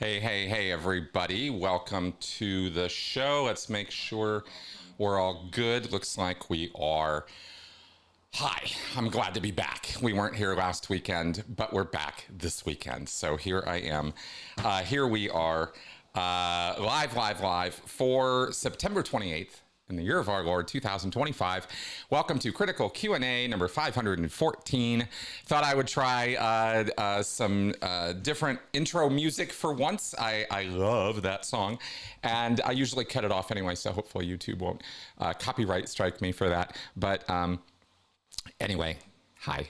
Hey, everybody. Welcome to the show. Let's make sure we're all good. Looks like we are. Hi, I'm glad to be back. We weren't here last weekend, but we're back this weekend. So here I am. Here we are, live for September 28th. In the year of our Lord 2025. Welcome to Critical Q&A number 514. Thought I would try some different intro music for once. I love that song, and I usually cut it off anyway, so hopefully YouTube won't copyright strike me for that. But anyway, hi.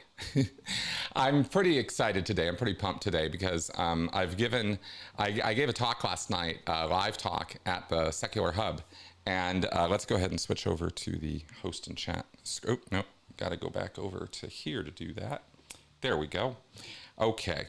I'm pretty excited today. I'm pretty pumped today because I gave a talk last night, live talk at the Secular Hub. And let's go ahead and switch over to the host and chat. Oh, nope, got to go back over to here to do that. There we go. Okay.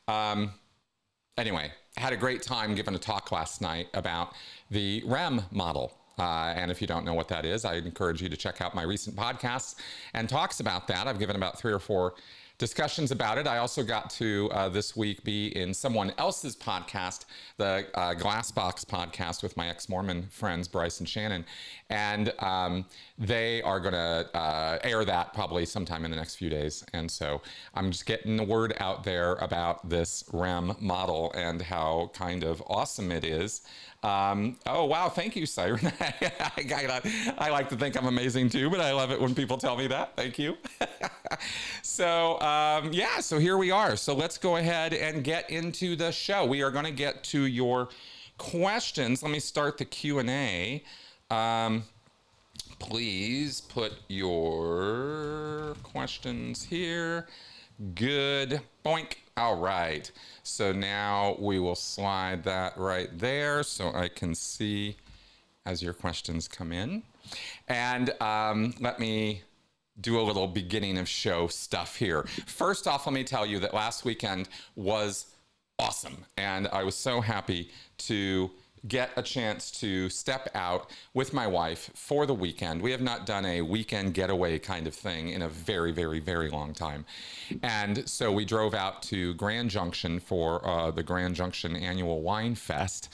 Anyway, had a great time giving a talk last night about the REM model. And if you don't know what that is, I encourage you to check out my recent podcasts and talks about that. I've given about 3 or 4 discussions about it. I also got to this week be in someone else's podcast, the Glassbox podcast with my ex-Mormon friends, Bryce and Shannon. And they are going to air that probably sometime in the next few days. And so I'm just getting the word out there about this REM model and how kind of awesome it is. Oh, wow. Thank you, Siren. I like to think I'm amazing too, but I love it when people tell me that. Thank you. So, yeah, so here we are. So let's go ahead and get into the show. We are going to get to your questions. Let me start the Q&A. Please put your questions here. Good. Boink. All right. So now we will slide that right there so I can see as your questions come in. And let me do a little beginning of show stuff here. First off, let me tell you that last weekend was awesome. And I was so happy to get a chance to step out with my wife for the weekend. We have not done a weekend getaway kind of thing in a very, very, very long time. And so we drove out to Grand Junction for the Grand Junction Annual Wine Fest.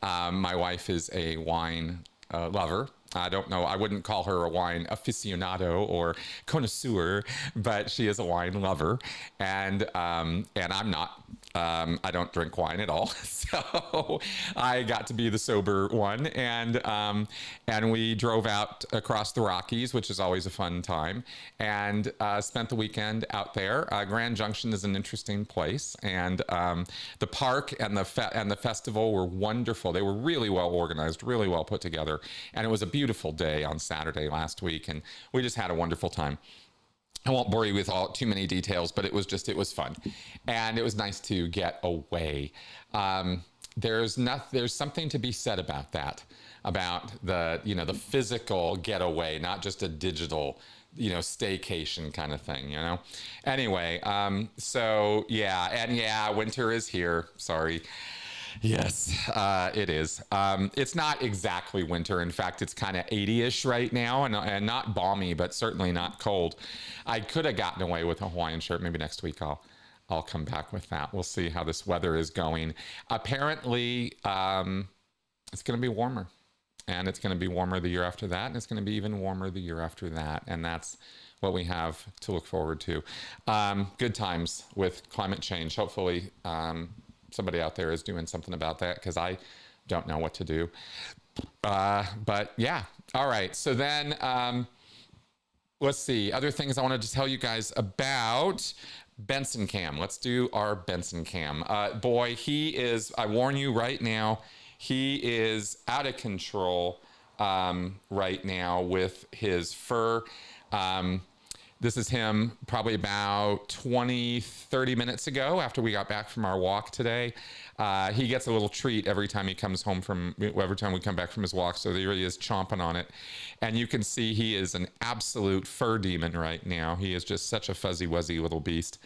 My wife is a wine lover. I don't know, I wouldn't call her a wine aficionado or connoisseur, but she is a wine lover. And I'm not. I don't drink wine at all, so I got to be the sober one, and we drove out across the Rockies, which is always a fun time, and spent the weekend out there. Grand Junction is an interesting place, and the park and the festival were wonderful. They were really well organized, really well put together, and it was a beautiful day on Saturday last week, and we just had a wonderful time. I won't bore you with too many details, but it was fun. And it was nice to get away. There's something to be said about that, about the physical getaway, not just a digital, staycation kind of thing, Anyway, so yeah, and yeah, winter is here. Sorry. Yes, it is. It's not exactly winter. In fact, it's kind of 80-ish right now, and not balmy, but certainly not cold. I could have gotten away with a Hawaiian shirt. Maybe next week I'll come back with that. We'll see how this weather is going. Apparently, it's going to be warmer, and it's going to be warmer the year after that, and it's going to be even warmer the year after that, and that's what we have to look forward to. Good times with climate change. Hopefully, somebody out there is doing something about that, because I don't know what to do. But yeah, all right. So then let's see. Other things I wanted to tell you guys about. Benson cam. Let's do our Benson cam. Boy, he is, I warn you right now, he is out of control right now with his fur. This is him probably about 20-30 minutes ago after we got back from our walk today. He gets a little treat every time he comes home every time we come back from his walk, so he really is chomping on it. And you can see he is an absolute fur demon right now. He is just such a fuzzy wuzzy little beast.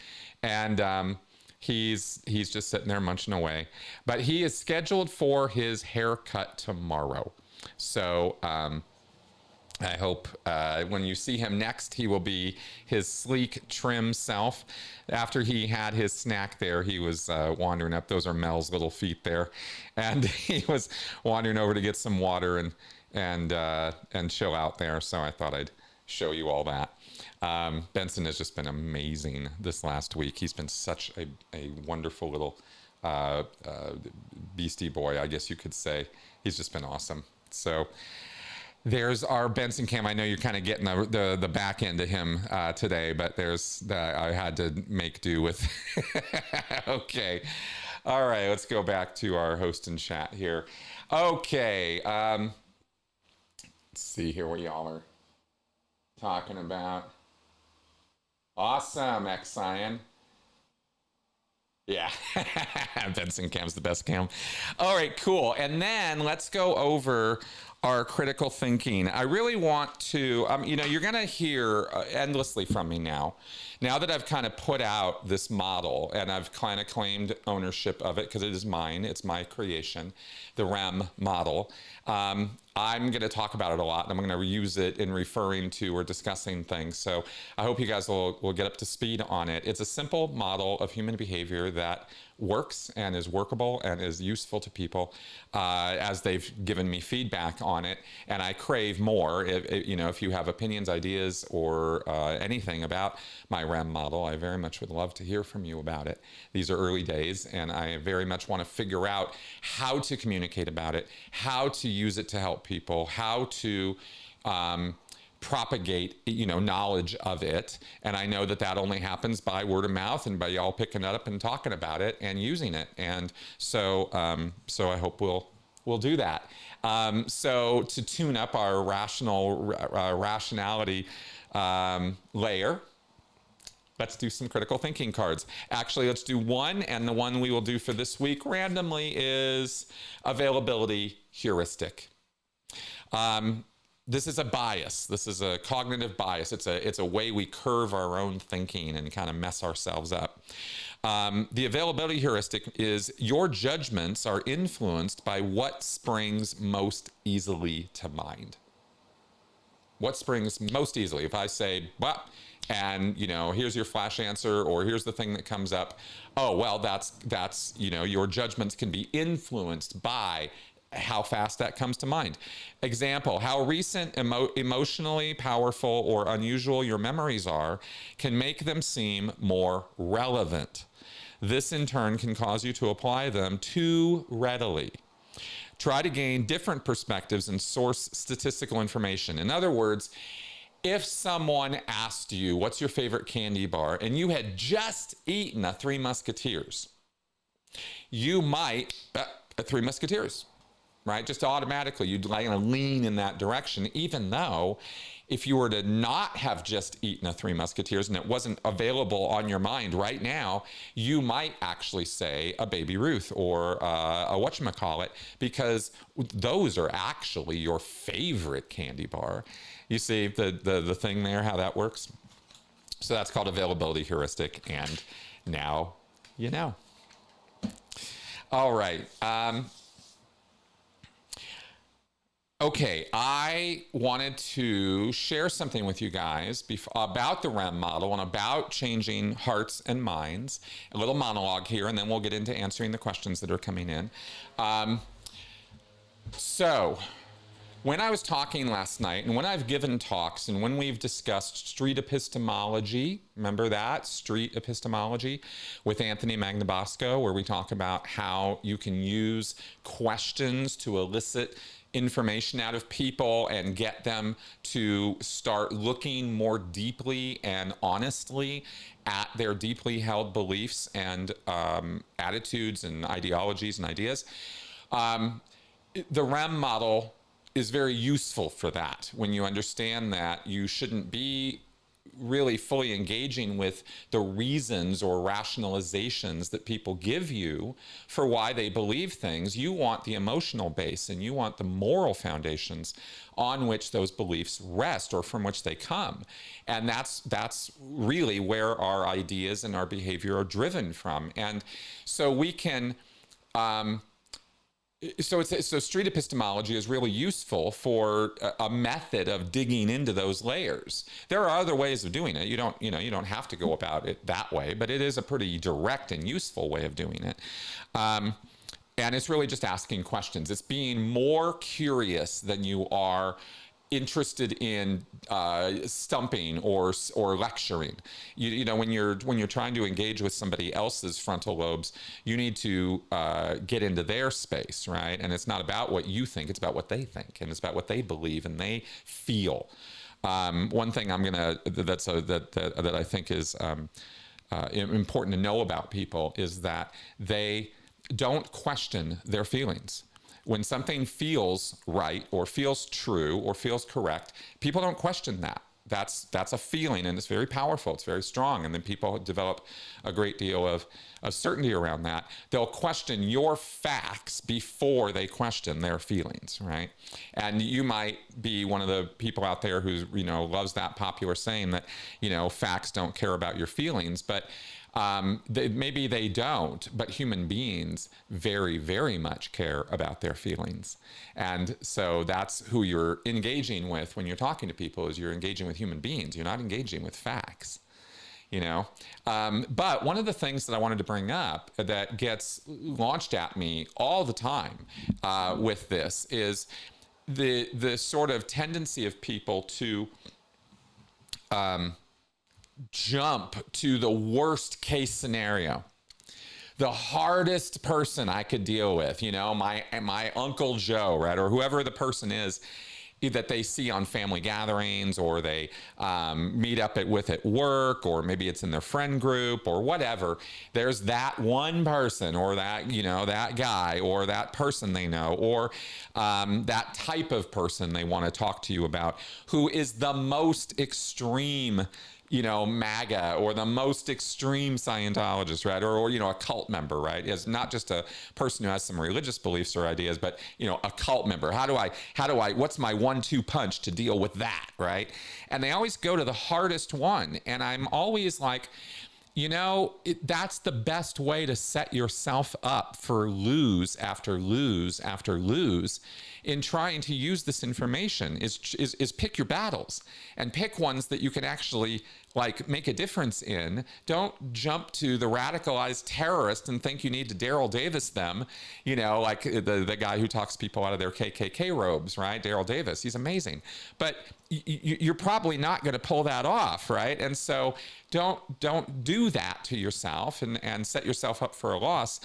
And he's just sitting there munching away. But he is scheduled for his haircut tomorrow. So I hope when you see him next, he will be his sleek, trim self. After he had his snack there, he was wandering up. Those are Mel's little feet there. And he was wandering over to get some water and chill out there. So I thought I'd show you all that. Benson has just been amazing this last week. He's been such a wonderful little beastie boy, I guess you could say. He's just been awesome. So there's our Benson cam. I know you're kind of getting the back end of him today, but I had to make do with. Okay. All right, let's go back to our host and chat here. Okay. Let's see here what y'all are talking about. Awesome, X-Cyan. Yeah, Benson cam's the best cam. All right, cool. And then let's go over our critical thinking. I really want to, you're going to hear endlessly from me now. Now that I've kind of put out this model and I've kind of claimed ownership of it because it is mine, it's my creation, the REM model. I'm going to talk about it a lot, and I'm going to use it in referring to or discussing things. So I hope you guys will get up to speed on it. It's a simple model of human behavior that works and is workable and is useful to people as they've given me feedback on it. And I crave more. If you have opinions, ideas, or anything about my REM model, I very much would love to hear from you about it. These are early days, and I very much want to figure out how to communicate about it, how to use it to help people, how to propagate, knowledge of it. And I know that only happens by word of mouth and by y'all picking it up and talking about it and using it. And so I hope we'll do that. So to tune up our rationality layer, let's do some critical thinking cards. Actually, let's do one, and the one we will do for this week randomly is availability heuristic. This is a bias. This is a cognitive bias. It's a way we curve our own thinking and kind of mess ourselves up. The availability heuristic is your judgments are influenced by what springs most easily to mind. What springs most easily? If I say, well, and here's your flash answer, or here's the thing that comes up. Oh, well, that's your judgments can be influenced by how fast that comes to mind. Example, how recent, emotionally powerful, or unusual your memories are can make them seem more relevant. This in turn can cause you to apply them too readily. Try to gain different perspectives and source statistical information. In other words, if someone asked you, what's your favorite candy bar, and you had just eaten a Three Musketeers, you might, Three Musketeers, right? Just automatically, you'd like to lean in that direction, even though if you were to not have just eaten a Three Musketeers and it wasn't available on your mind right now, you might actually say a Baby Ruth or a whatchamacallit, because those are actually your favorite candy bar. You see the thing there, how that works? So that's called availability heuristic, and now you know. All right. Okay, I wanted to share something with you guys about the REM model and about changing hearts and minds. A little monologue here, and then we'll get into answering the questions that are coming in. So, when I was talking last night, and when I've given talks, and when we've discussed street epistemology, remember that? Street epistemology with Anthony Magnabosco, where we talk about how you can use questions to elicit information out of people and get them to start looking more deeply and honestly at their deeply held beliefs and attitudes and ideologies and ideas. The REM model is very useful for that. When you understand that you shouldn't be really fully engaging with the reasons or rationalizations that people give you for why they believe things. You want the emotional base, and you want the moral foundations on which those beliefs rest or from which they come. And that's really where our ideas and our behavior are driven from. And so we can So street epistemology is really useful for a method of digging into those layers. There are other ways of doing it. You don't have to go about it that way, but it is a pretty direct and useful way of doing it. And it's really just asking questions. It's being more curious than you are interested in stumping or lecturing. You know, when you're trying to engage with somebody else's frontal lobes, you need to get into their space, right? And it's not about what you think; it's about what they think, and it's about what they believe and they feel. One thing that I think is important to know about people is that they don't question their feelings. When something feels right or feels true or feels correct, people don't question that. That's a feeling, and it's very powerful. It's very strong. And then people develop a great deal of certainty around that. They'll question your facts before they question their feelings, right? And you might be one of the people out there who, loves that popular saying that, facts don't care about your feelings, but maybe they don't, but human beings very, very much care about their feelings. And so that's who you're engaging with when you're talking to people, is you're engaging with human beings. You're not engaging with facts, But one of the things that I wanted to bring up that gets launched at me all the time with this is the sort of tendency of people to jump to the worst case scenario, the hardest person I could deal with, my Uncle Joe, right? Or whoever the person is that they see on family gatherings, or they meet up with at work, or maybe it's in their friend group or whatever. There's that one person, or that, that guy, or that person they know, or that type of person they want to talk to you about, who is the most extreme MAGA, or the most extreme Scientologist, right? Or a cult member, right? Is not just a person who has some religious beliefs or ideas, but, a cult member. How do I, what's my 1-2 punch to deal with that, right? And they always go to the hardest one. And I'm always like, that's the best way to set yourself up for lose after lose after lose in trying to use this information is pick your battles, and pick ones that you can actually make a difference in. Don't jump to the radicalized terrorist and think you need to Daryl Davis them, like the guy who talks people out of their KKK robes, right? Daryl Davis, he's amazing. But you're probably not going to pull that off, right? And so don't do that to yourself and set yourself up for a loss.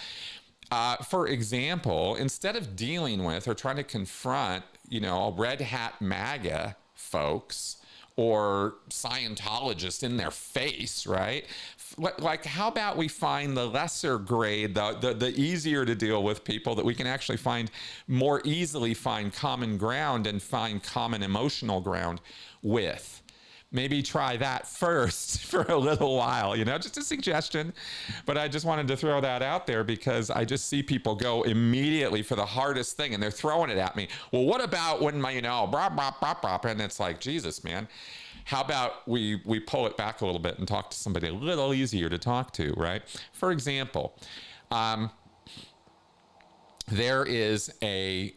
For example, instead of dealing with or trying to confront, red hat MAGA folks or Scientologists in their face, right? Like, how about we find the lesser grade, the easier to deal with people that we can actually more easily find common ground and find common emotional ground with? Maybe try that first for a little while, just a suggestion. But I just wanted to throw that out there because I just see people go immediately for the hardest thing, and they're throwing it at me. Well, what about when blah, blah, blah, blah, and it's like, Jesus, man, how about we pull it back a little bit and talk to somebody a little easier to talk to, right? For example, there is a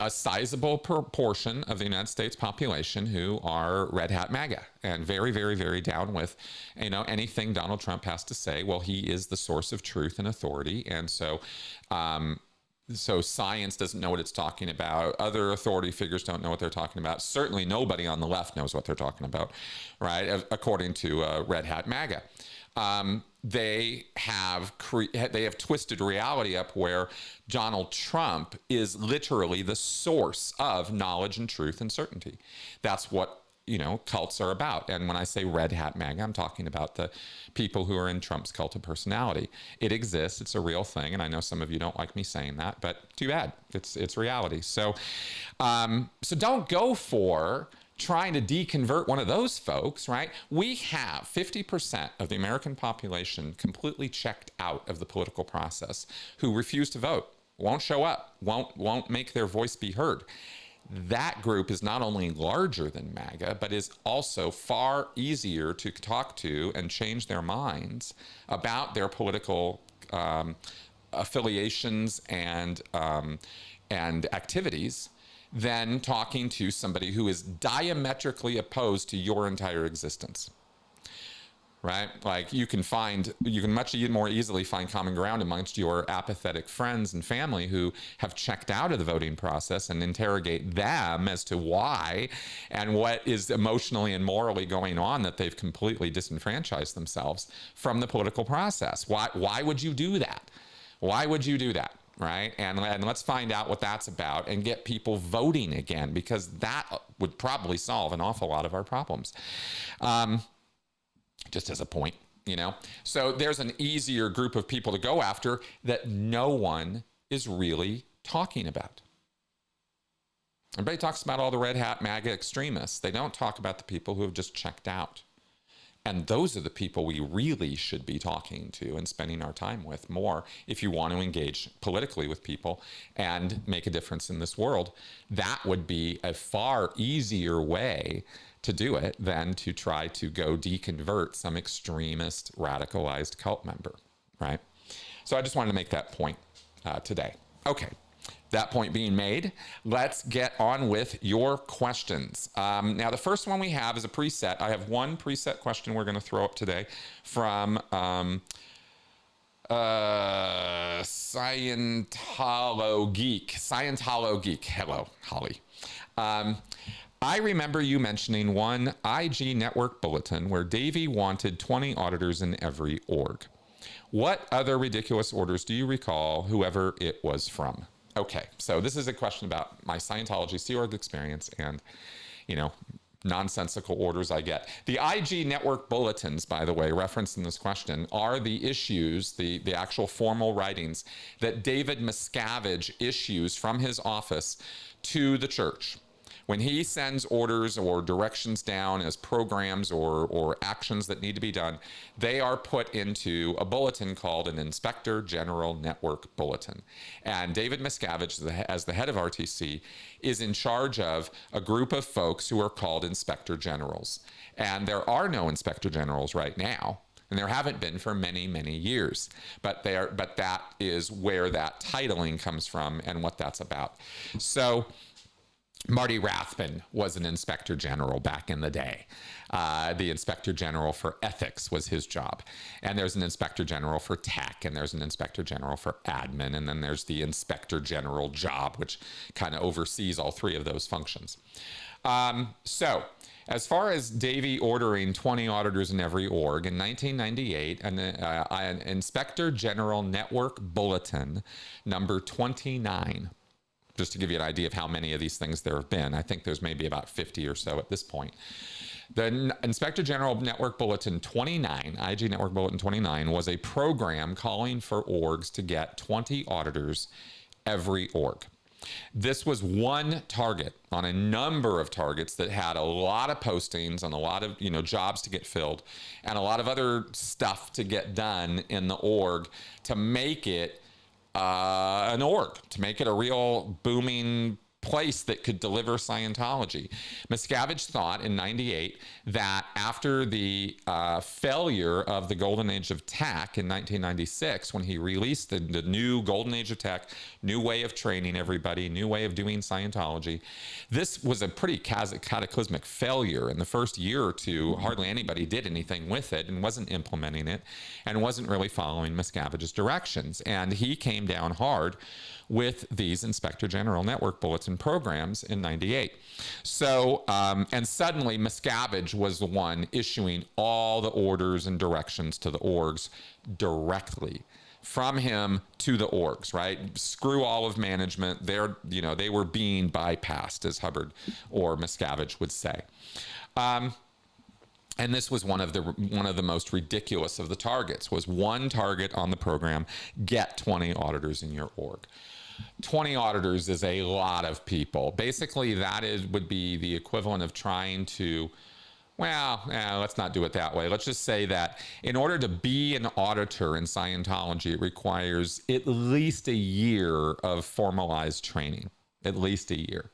sizable proportion of the United States population who are red hat MAGA and very, very, very down with, anything Donald Trump has to say. Well, he is the source of truth and authority. And so, so science doesn't know what it's talking about. Other authority figures don't know what they're talking about. Certainly nobody on the left knows what they're talking about, right? According to red hat MAGA. They have twisted reality up where Donald Trump is literally the source of knowledge and truth and certainty. That's what, cults are about. And when I say red hat MAGA, I'm talking about the people who are in Trump's cult of personality. It exists. It's a real thing. And I know some of you don't like me saying that, but too bad. It's reality. So don't go for trying to deconvert one of those folks, right? We have 50% of the American population completely checked out of the political process, who refuse to vote, won't show up, won't make their voice be heard. That group is not only larger than MAGA, but is also far easier to talk to and change their minds about their political affiliations and activities than talking to somebody who is diametrically opposed to your entire existence. Right? Like you can much more easily find common ground amongst your apathetic friends and family who have checked out of the voting process and interrogate them as to why and what is emotionally and morally going on that they've completely disenfranchised themselves from the political process. Why would you do that? Why would you do that? Right? And let's find out what that's about and get people voting again, because that would probably solve an awful lot of our problems. Just as a point, you know? So there's an easier group of people to go after that no one is really talking about. Everybody talks about all the red hat MAGA extremists. They don't talk about the people who have just checked out. And those are the people we really should be talking to and spending our time with more if you want to engage politically with people and make a difference in this world. That would be a far easier way to do it than to try to go deconvert some extremist, radicalized cult member, right? So I just wanted to make that point today. Okay, that point being made, let's get on with your questions. Now, the first one we have is a preset. I have one preset question we're going to throw up today from Scientologeek. Hello, Holly. I remember you mentioning one IG network bulletin where Davey wanted 20 auditors in every org. What other ridiculous orders do you recall, whoever it was from? Okay, so this is a question about my Scientology Sea Org experience and, you know, nonsensical orders I get. The IG network bulletins, by the way, referenced in this question, are the issues, the actual formal writings that David Miscavige issues from his office to the church. When he sends orders or directions down as programs or actions that need to be done, they are put into a bulletin called an Inspector General Network Bulletin. And David Miscavige, as the head of RTC, is in charge of a group of folks who are called Inspector Generals. And there are no Inspector Generals right now. And there haven't been for many, many years. But that is where that titling comes from and what that's about. So Marty Rathbun was an Inspector General back in the day. The Inspector General for Ethics was his job. And there's an Inspector General for Tech, and there's an Inspector General for Admin, and then there's the Inspector General job, which kind of oversees all three of those functions. So as far as Davey ordering 20 auditors in every org, in 1998, an Inspector General Network Bulletin number 29, just to give you an idea of how many of these things there have been. I think there's maybe about 50 or so at this point. The Inspector General Network Bulletin 29, IG Network Bulletin 29, was a program calling for orgs to get 20 auditors every org. This was one target on a number of targets that had a lot of postings and a lot of, you know, jobs to get filled and a lot of other stuff to get done in the org to make it an org, to make it a real booming place that could deliver Scientology. Miscavige thought in 98 that after the failure of the Golden Age of Tech in 1996, when he released the new Golden Age of Tech, new way of training everybody, new way of doing Scientology, this was a pretty cataclysmic failure. In the first year or two, hardly anybody did anything with it and wasn't implementing it and wasn't really following Miscavige's directions. And he came down hard with these Inspector General Network Bulletin programs in 98. So, and suddenly Miscavige was the one issuing all the orders and directions to the orgs directly from him to the orgs, right? Screw all of management. They were being bypassed, as Hubbard or Miscavige would say. And this was one of the most ridiculous of the targets, was one target on the program: get 20 auditors in your org. 20 auditors is a lot of people. Basically, would be the equivalent of trying to, let's not do it that way. Let's just say that in order to be an auditor in Scientology, it requires at least a year of formalized training, at least a year.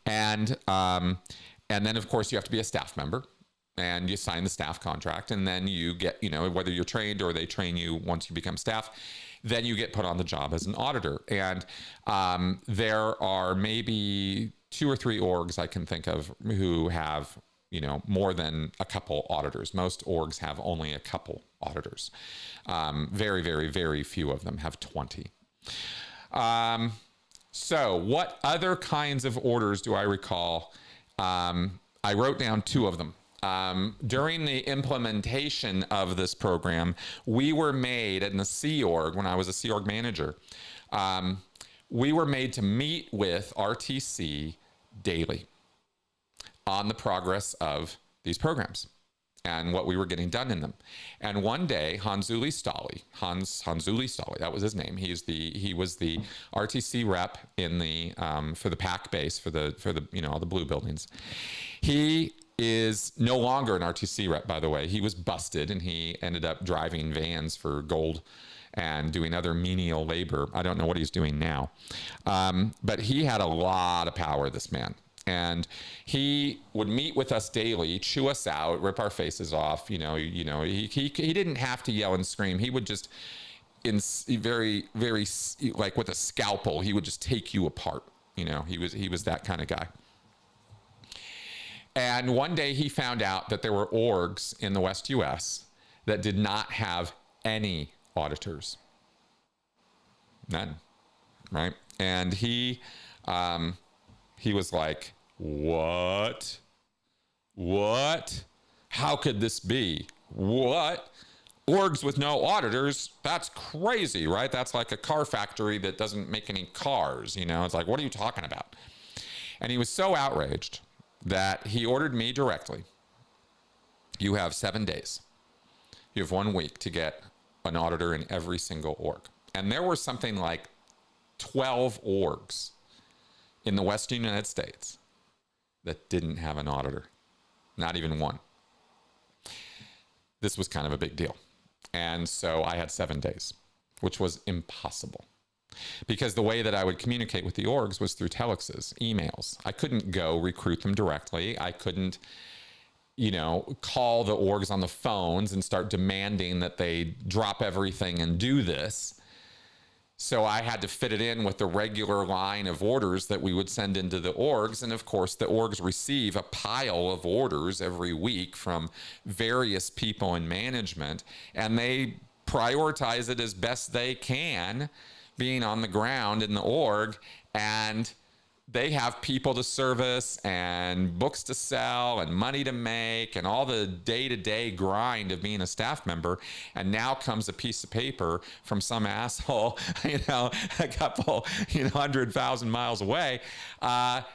And then, of course, you have to be a staff member. And you sign the staff contract, and then you get, whether you're trained or they train you once you become staff, then you get put on the job as an auditor. And there are maybe 2 or 3 orgs I can think of who have, you know, more than a couple auditors. Most orgs have only a couple auditors. Very, very, very few of them have 20. So what other kinds of orders do I recall? I wrote down 2 of them. During the implementation of this program, we were made in the Sea Org, when I was a Sea Org manager, we were made to meet with RTC daily on the progress of these programs and what we were getting done in them. And one day, Hans-Uli Stahli, that was his name. He was the RTC rep in the for the PAC base for the you know, all the blue buildings. He is no longer an RTC rep, by the way. He was busted and he ended up driving vans for gold and doing other menial labor. I don't know what he's doing now. But he had a lot of power, this man. And he would meet with us daily, chew us out, rip our faces off. He didn't have to yell and scream. He would just, very, very, like with a scalpel, he would just take you apart. You know, he was that kind of guy. And one day he found out that there were orgs in the West US that did not have any auditors. None, right? And he was like, what? How could this be? What? Orgs with no auditors? That's crazy, right? That's like a car factory that doesn't make any cars, you know? It's like, what are you talking about? And he was so outraged that he ordered me directly. You have 7 days. You have 1 week to get an auditor in every single org. And there were something like 12 orgs in the Western United States that didn't have an auditor, not even one. This was kind of a big deal. And so I had 7 days, which was impossible. Because the way that I would communicate with the orgs was through telexes, emails. I couldn't go recruit them directly. I couldn't, you know, call the orgs on the phones and start demanding that they drop everything and do this. So I had to fit it in with the regular line of orders that we would send into the orgs. And of course, the orgs receive a pile of orders every week from various people in management, and they prioritize it as best they can, being on the ground in the org, and they have people to service and books to sell and money to make and all the day-to-day grind of being a staff member. And now comes a piece of paper from some asshole, you know, a couple, 100,000 miles away,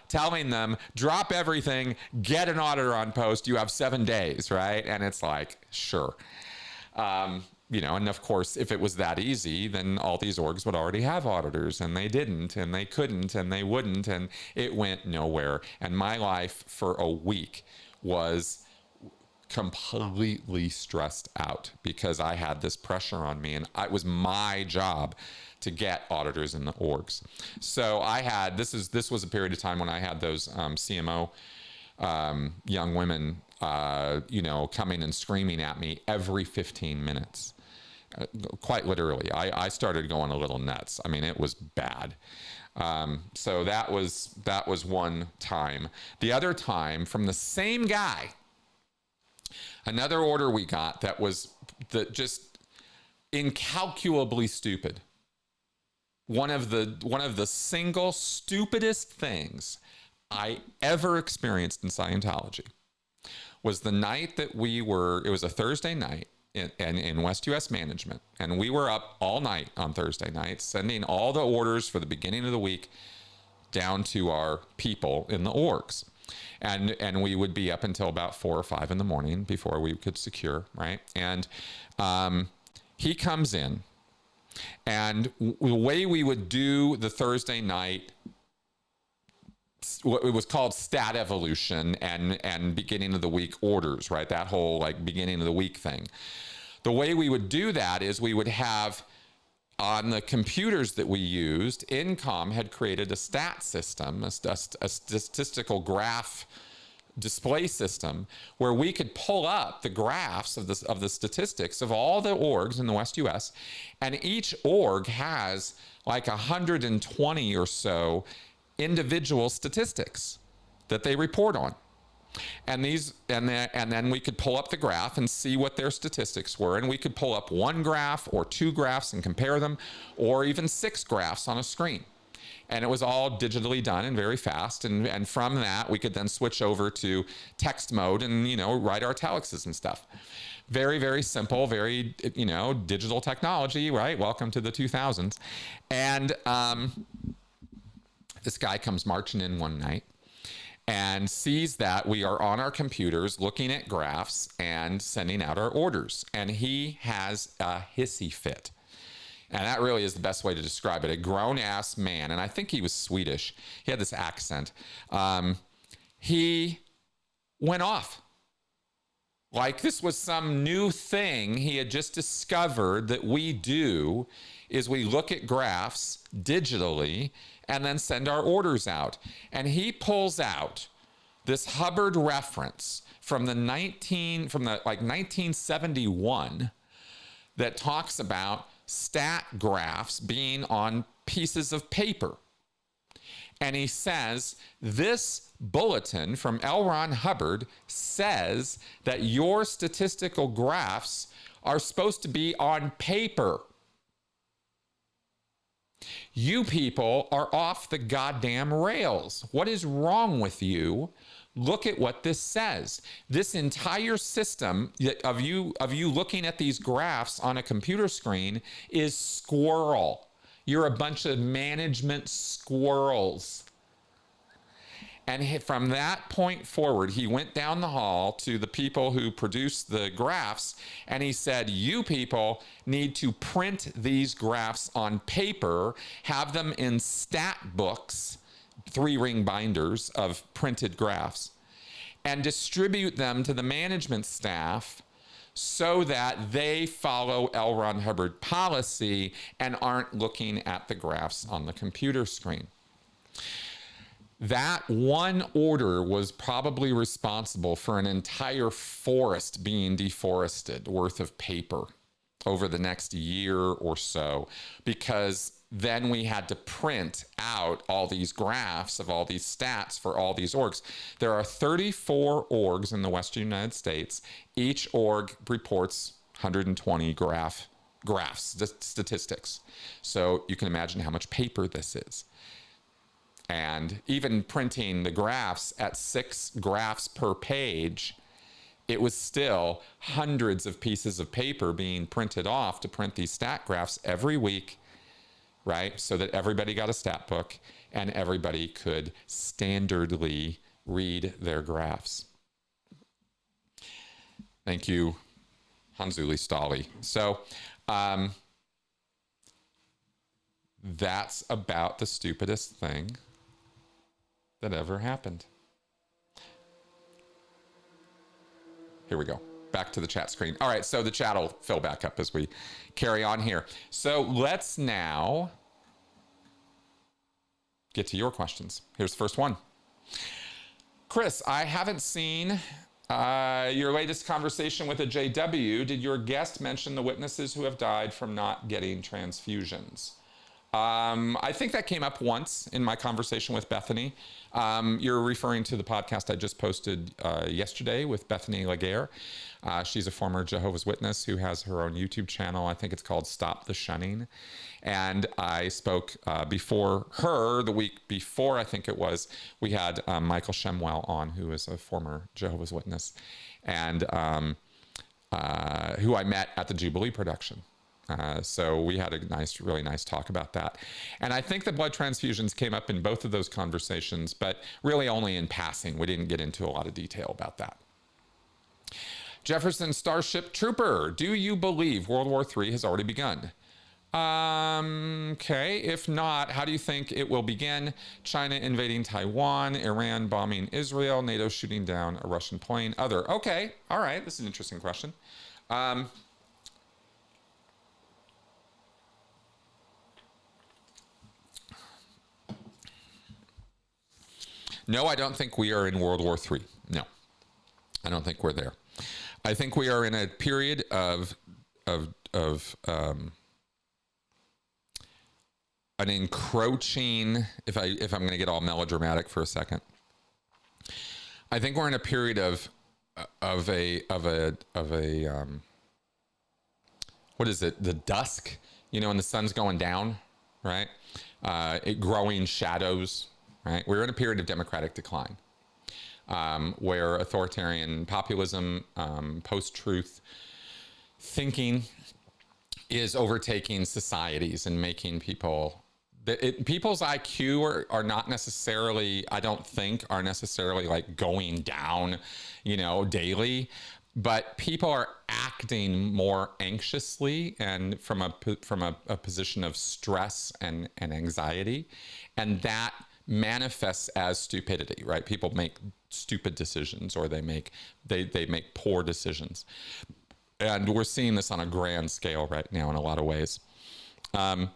telling them, drop everything, get an auditor on post, you have 7 days, right? And it's like, sure. And of course, if it was that easy, then all these orgs would already have auditors, and they didn't, and they couldn't, and they wouldn't, and it went nowhere. And my life for a week was completely stressed out because I had this pressure on me, and it was my job to get auditors in the orgs. So I had, this was a period of time when I had those CMO young women, coming and screaming at me every 15 minutes. Quite literally. I started going a little nuts. I mean, it was bad. So that was one time. The other time, from the same guy, another order we got that was just incalculably stupid. One of the single stupidest things I ever experienced in Scientology was the night that it was a Thursday night in West US management, and we were up all night on Thursday night sending all the orders for the beginning of the week down to our people in the orgs, and we would be up until about 4 or 5 in the morning before we could secure, right? And he comes in, and the way we would do the Thursday night, what it was called stat evolution and beginning of the week orders, right? That whole like beginning of the week thing. The way we would do that is we would have on the computers that we used, Incom had created a stat system, a statistical graph display system where we could pull up the graphs of the statistics of all the orgs in the West US, and each org has like 120 or so individual statistics that they report on. And then we could pull up the graph and see what their statistics were, and we could pull up one graph or two graphs and compare them, or even 6 graphs on a screen. And it was all digitally done and very fast. And from that, we could then switch over to text mode and, write our italics and stuff. Very, very simple, very, digital technology, right? Welcome to the 2000s. And this guy comes marching in one night and sees that we are on our computers looking at graphs and sending out our orders. And he has a hissy fit. And that really is the best way to describe it. A grown-ass man, and I think he was Swedish. He had this accent. He went off. Like this was some new thing he had just discovered that we do, is we look at graphs digitally and then send our orders out. And he pulls out this Hubbard reference from 1971 that talks about stat graphs being on pieces of paper. And he says, this bulletin from L. Ron Hubbard says that your statistical graphs are supposed to be on paper. You people are off the goddamn rails. What is wrong with you? Look at what this says. This entire system of you looking at these graphs on a computer screen is squirrel. You're a bunch of management squirrels. And from that point forward, he went down the hall to the people who produced the graphs, and he said, you people need to print these graphs on paper, have them in stat books, 3-ring binders of printed graphs, and distribute them to the management staff so that they follow L. Ron Hubbard policy and aren't looking at the graphs on the computer screen. That one order was probably responsible for an entire forest being deforested worth of paper over the next year or so, because then we had to print out all these graphs of all these stats for all these orgs. There are 34 orgs in the Western United States. Each org reports 120 graphs, statistics. So you can imagine how much paper this is. And even printing the graphs at 6 graphs per page, it was still hundreds of pieces of paper being printed off to print these stat graphs every week, right? So that everybody got a stat book and everybody could standardly read their graphs. Thank you, Hansuli Stali. So that's about the stupidest thing that ever happened. Here we go. Back to the chat screen. All right, so the chat will fill back up as we carry on here. So let's now get to your questions. Here's the first one. Chris, I haven't seen your latest conversation with a JW. Did your guest mention the witnesses who have died from not getting transfusions? I think that came up once in my conversation with Bethany. You're referring to the podcast I just posted yesterday with Bethany Laguerre. She's a former Jehovah's Witness who has her own YouTube channel. I think it's called Stop the Shunning. And I spoke before her, the week before, I think it was, we had Michael Shemwell on, who is a former Jehovah's Witness, and who I met at the Jubilee production. So we had a really nice talk about that. And I think the blood transfusions came up in both of those conversations, but really only in passing. We didn't get into a lot of detail about that. Jefferson Starship Trooper, do you believe World War III has already begun? Okay, if not, how do you think it will begin? China invading Taiwan, Iran bombing Israel, NATO shooting down a Russian plane, other. Okay, all right, this is an interesting question. No, I don't think we are in World War III. No, I don't think we're there. I think we are in a period of an encroaching. If I'm going to get all melodramatic for a second, I think we're in a period of a what is it? The dusk, and the sun's going down, right? Growing shadows, right? We're in a period of democratic decline, where authoritarian populism, post-truth thinking is overtaking societies and making people's IQ are not necessarily, I don't think, are necessarily like going down, daily, but people are acting more anxiously and from a position of stress and anxiety, and that manifests as stupidity, right? People make stupid decisions, or they make poor decisions. And we're seeing this on a grand scale right now in a lot of ways. The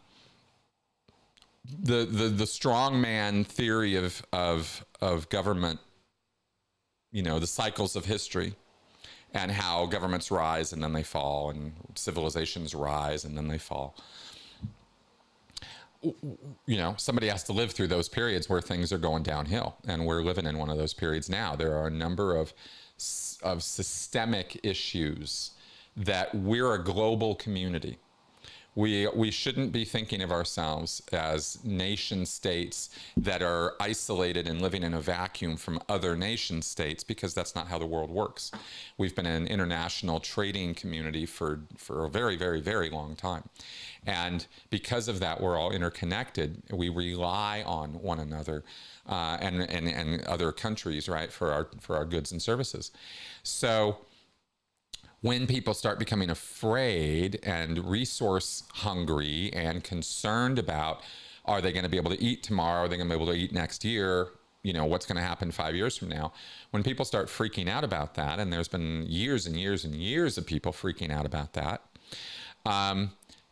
strongman theory of government, the cycles of history, and how governments rise and then they fall, and civilizations rise and then they fall. Somebody has to live through those periods where things are going downhill, and we're living in one of those periods now. There are a number of systemic issues that we're a global community. We shouldn't be thinking of ourselves as nation states that are isolated and living in a vacuum from other nation states, because that's not how the world works. We've been an international trading community for a very, very, very long time. And because of that, we're all interconnected. We rely on one another and other countries, right, for our goods and services. So when people start becoming afraid and resource hungry and concerned about, are they going to be able to eat tomorrow? Are they going to be able to eat next year? What's going to happen 5 years from now? When people start freaking out about that, and there's been years and years and years of people freaking out about that,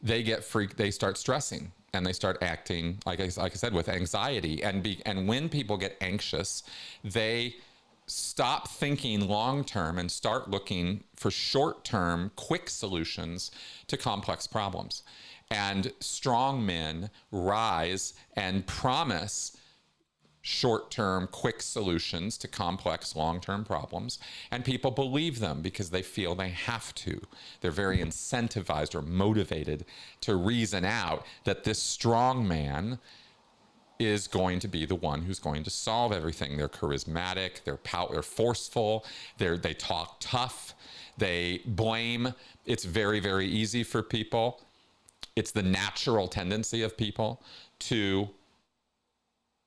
they get freaked. They start stressing, and they start acting, like I said, with anxiety. And when people get anxious, they stop thinking long-term and start looking for short-term, quick solutions to complex problems. And strong men rise and promise short-term, quick solutions to complex, long-term problems. And people believe them because they feel they have to. They're very incentivized or motivated to reason out that this strong man is going to be the one who's going to solve everything. They're charismatic, they're forceful, they talk tough, they blame. It's very, very easy for people. It's the natural tendency of people to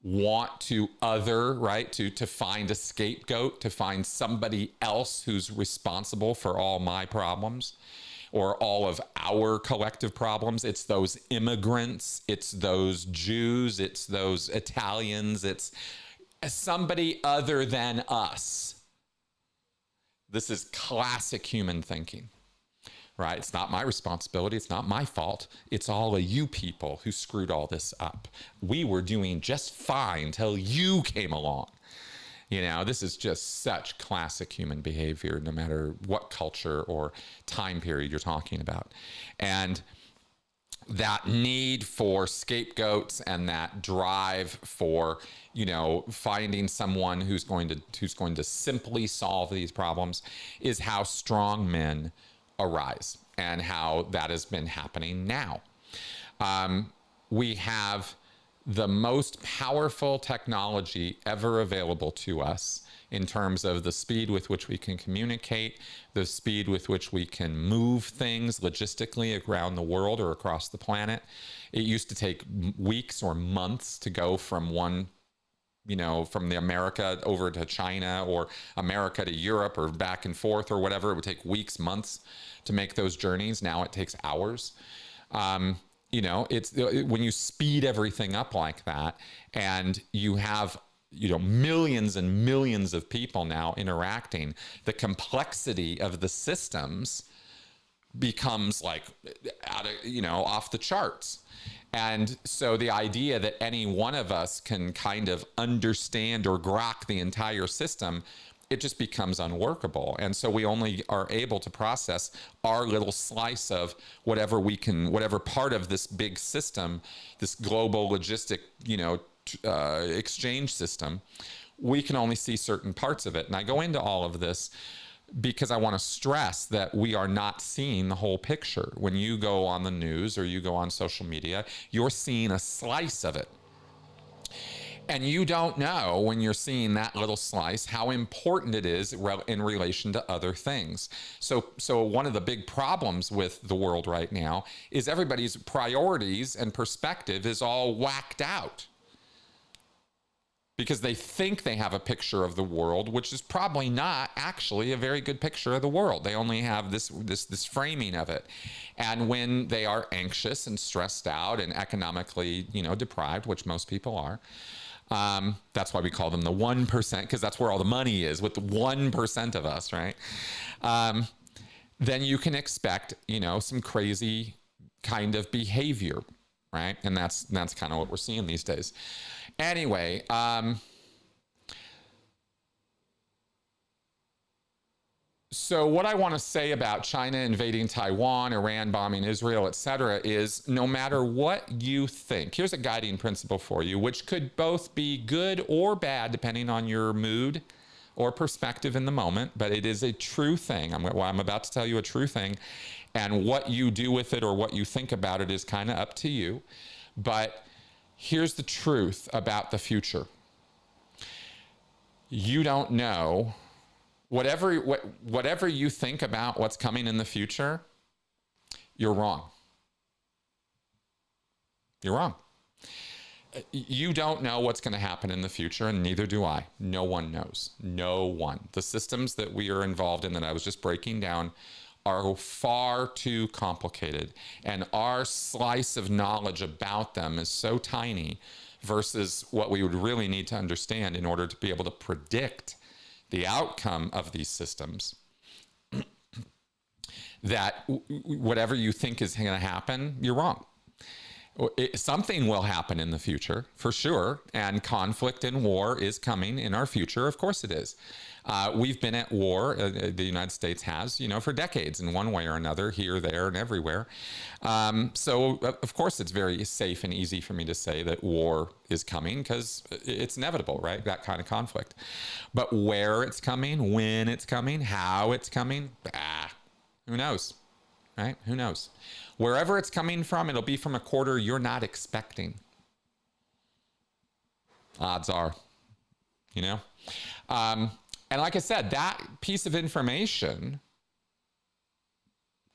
want to right? To find a scapegoat, to find somebody else who's responsible for all my problems, or all of our collective problems. It's those immigrants, it's those Jews, it's those Italians, it's somebody other than us. This is classic human thinking, right? It's not my responsibility, it's not my fault. It's all of you people who screwed all this up. We were doing just fine till you came along. This is just such classic human behavior, no matter what culture or time period you're talking about. And that need for scapegoats and that drive for, finding someone who's going to simply solve these problems is how strong men arise, and how that has been happening now. We have the most powerful technology ever available to us in terms of the speed with which we can communicate, the speed with which we can move things logistically around the world or across the planet. It used to take weeks or months to go from from the America over to China, or America to Europe, or back and forth, or whatever. It would take weeks, months to make those journeys. Now it takes hours. It's when you speed everything up like that, and you have millions and millions of people now interacting, the complexity of the systems becomes like off the charts. And so the idea that any one of us can kind of understand or grok the entire system it just becomes unworkable. And so we only are able to process our little slice of whatever we can, whatever part of this big system, this global logistic, exchange system, we can only see certain parts of it. And I go into all of this because I want to stress that we are not seeing the whole picture. When you go on the news or you go on social media, you're seeing a slice of it. And you don't know, when you're seeing that little slice, how important it is in relation to other things. So one of the big problems with the world right now is everybody's priorities and perspective is all whacked out, because they think they have a picture of the world, which is probably not actually a very good picture of the world. They only have this framing of it. And when they are anxious and stressed out and economically, deprived, which most people are, that's why we call them the 1%, because that's where all the money is, with the 1% of us, right? Then you can expect, some crazy kind of behavior, right? And that's kind of what we're seeing these days. Anyway, so what I want to say about China invading Taiwan, Iran bombing Israel, etc., is no matter what you think, here's a guiding principle for you, which could both be good or bad depending on your mood or perspective in the moment, but it is a true thing. I'm about to tell you a true thing, and what you do with it or what you think about it is kind of up to you. But here's the truth about the future. You don't know. Whatever you think about what's coming in the future, you're wrong. You're wrong. You don't know what's going to happen in the future, and neither do I. No one knows. No one. The systems that we are involved in that I was just breaking down are far too complicated, and our slice of knowledge about them is so tiny versus what we would really need to understand in order to be able to predict the outcome of these systems, that whatever you think is going to happen, you're wrong. Something will happen in the future, for sure, and conflict and war is coming in our future. Of course it is. We've been at war, the United States has, for decades in one way or another, here, there, and everywhere. So, of course, it's very safe and easy for me to say that war is coming because it's inevitable, right? That kind of conflict. But where it's coming, when it's coming, how it's coming, who knows, right? Who knows? Wherever it's coming from, it'll be from a quarter you're not expecting. Odds are, And like I said, that piece of information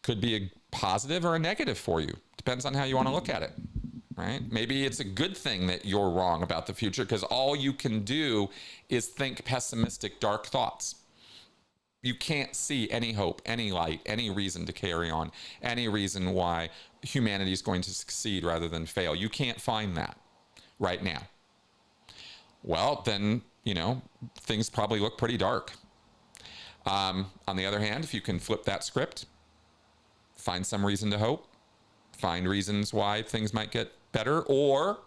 could be a positive or a negative for you. Depends on how you want to look at it, right? Maybe it's a good thing that you're wrong about the future because all you can do is think pessimistic, dark thoughts. You can't see any hope, any light, any reason to carry on, any reason why humanity is going to succeed rather than fail. You can't find that right now. Well, then, things probably look pretty dark. On the other hand, if you can flip that script, find some reason to hope, find reasons why things might get better, or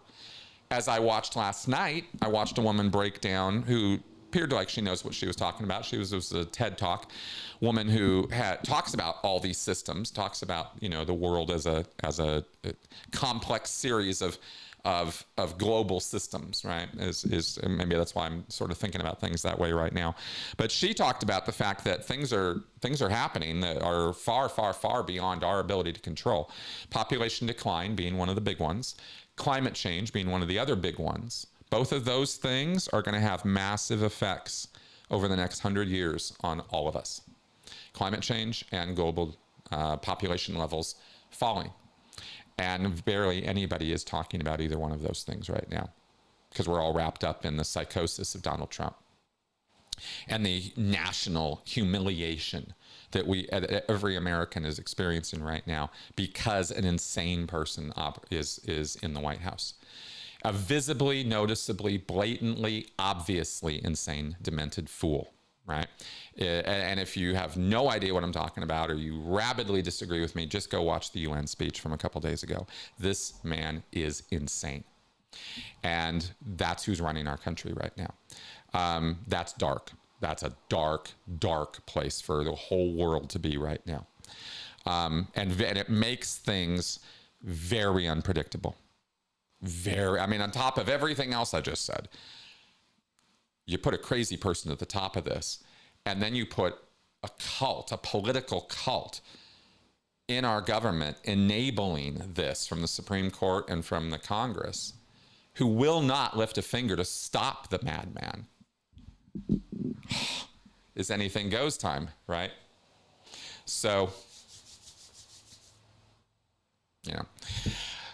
as I watched last night, I watched a woman break down who appeared like she knows what she was talking about. It was a TED Talk woman who talks about all these systems, talks about the world as a complex series of global systems, right? Is maybe that's why I'm sort of thinking about things that way right now. But she talked about the fact that things are happening that are far, far, far beyond our ability to control. Population decline being one of the big ones, climate change being one of the other big ones. Both of those things are going to have massive effects over the next 100 years on all of us. Climate change and global population levels falling. And barely anybody is talking about either one of those things right now because we're all wrapped up in the psychosis of Donald Trump and the national humiliation that every American is experiencing right now because an insane person is in the White House. A visibly, noticeably, blatantly, obviously insane, demented fool, right? And if you have no idea what I'm talking about or you rabidly disagree with me, just go watch the UN speech from a couple days ago. This man is insane. And that's who's running our country right now. That's dark. That's a dark, dark place for the whole world to be right now. And it makes things very unpredictable. I mean, on top of everything else I just said, you put a crazy person at the top of this, and then you put a cult, a political cult in our government enabling this from the Supreme Court and from the Congress, who will not lift a finger to stop the madman. Is anything goes time, right? So, yeah.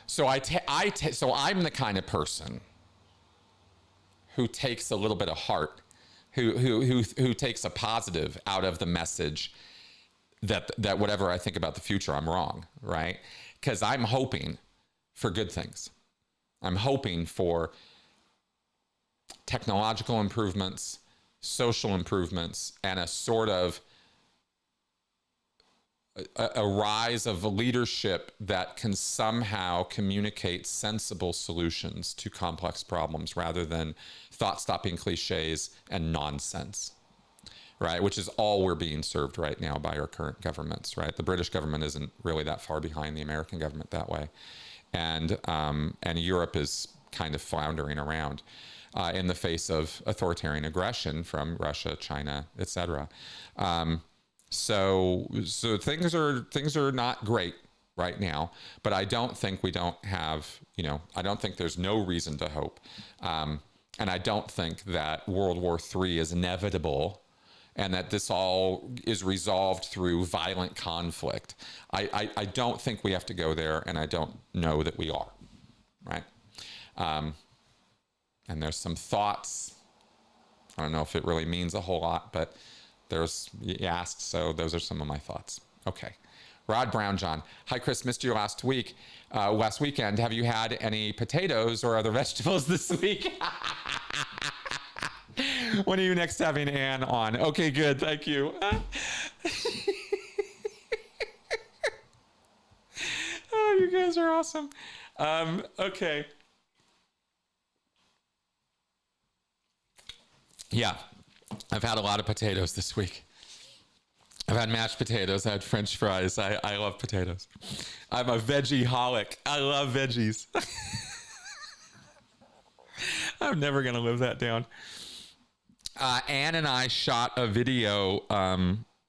So so I'm the kind of person who takes a little bit of heart, who takes a positive out of the message that whatever I think about the future, I'm wrong, right? Because I'm hoping for good things. I'm hoping for technological improvements, social improvements, and a sort of a rise of a leadership that can somehow communicate sensible solutions to complex problems rather than thought-stopping cliches and nonsense, right? Which is all we're being served right now by our current governments, right? The British government isn't really that far behind the American government that way. And Europe is kind of floundering around in the face of authoritarian aggression from Russia, China, etc. So things are not great right now, but I don't think we don't have, I don't think there's no reason to hope. And I don't think that World War III is inevitable and that this all is resolved through violent conflict. I don't think we have to go there, and I don't know that we are, right? And there's some thoughts. I don't know if it really means a whole lot, but you asked, so those are some of my thoughts. Okay. Rod Brownjohn. Hi, Chris. Missed you last weekend. Have you had any potatoes or other vegetables this week? When are you next having Anne on? Okay, good. Thank you. Oh, you guys are awesome. Okay. Yeah, I've had a lot of potatoes this week. I've had mashed potatoes. I had French fries. I love potatoes. I'm a veggie-holic. I love veggies. I'm never going to live that down. Anne and I shot a video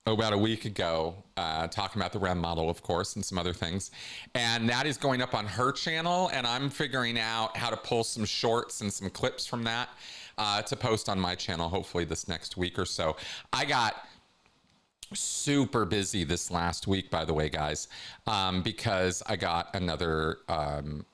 about a week ago talking about the REM model, of course, and some other things. And that is going up on her channel, and I'm figuring out how to pull some shorts and some clips from that to post on my channel, hopefully this next week or so. I got super busy this last week, by the way, guys, because I got another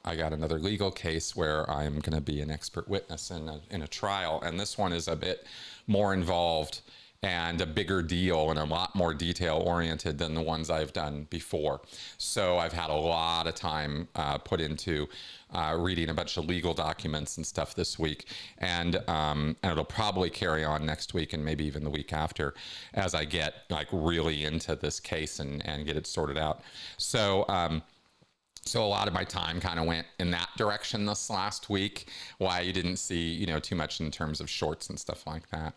legal case where I'm going to be an expert witness in a trial, and this one is a bit more involved and a bigger deal and a lot more detail oriented than the ones I've done before. So I've had a lot of time put into reading a bunch of legal documents and stuff this week, and it'll probably carry on next week and maybe even the week after as I get like really into this case and get it sorted out. So so a lot of my time kind of went in that direction this last week. Why you didn't see too much in terms of shorts and stuff like that.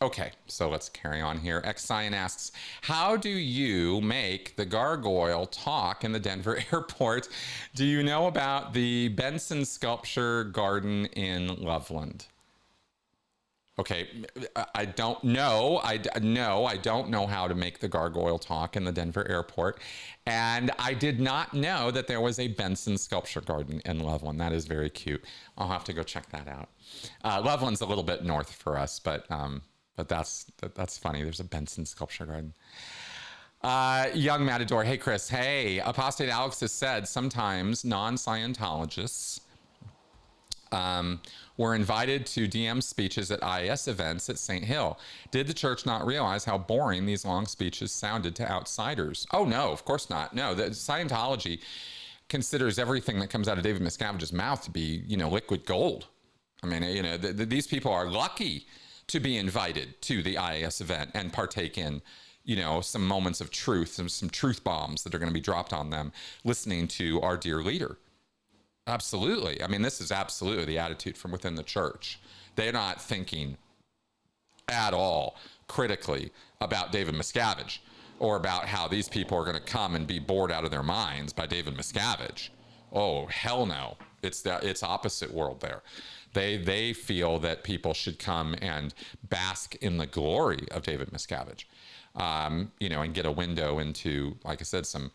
Okay, so let's carry on here. X-Cyan asks, how do you make the gargoyle talk in the Denver airport? Do you know about the Benson sculpture garden in Loveland? Okay, I don't know. I don't know how to make the gargoyle talk in the Denver airport. And I did not know that there was a Benson sculpture garden in Loveland. That is very cute. I'll have to go check that out. Loveland's a little bit north for us, but that's funny. There's a Benson sculpture garden. Young Matador. Hey, Chris. Hey, Apostate Alex has said sometimes non-Scientologists were invited to DM speeches at IAS events at St. Hill. Did the church not realize how boring these long speeches sounded to outsiders? Oh, no, of course not. No, the Scientology considers everything that comes out of David Miscavige's mouth to be, liquid gold. I mean, these people are lucky to be invited to the IAS event and partake in, some moments of truth, some truth bombs that are going to be dropped on them, listening to our dear leader. Absolutely. I mean, this is absolutely the attitude from within the church. They're not thinking, at all critically about David Miscavige or about how these people are going to come and be bored out of their minds by David Miscavige. Oh, hell no. It's opposite world there. They feel that people should come and bask in the glory of David Miscavige, and get a window into, like I said, some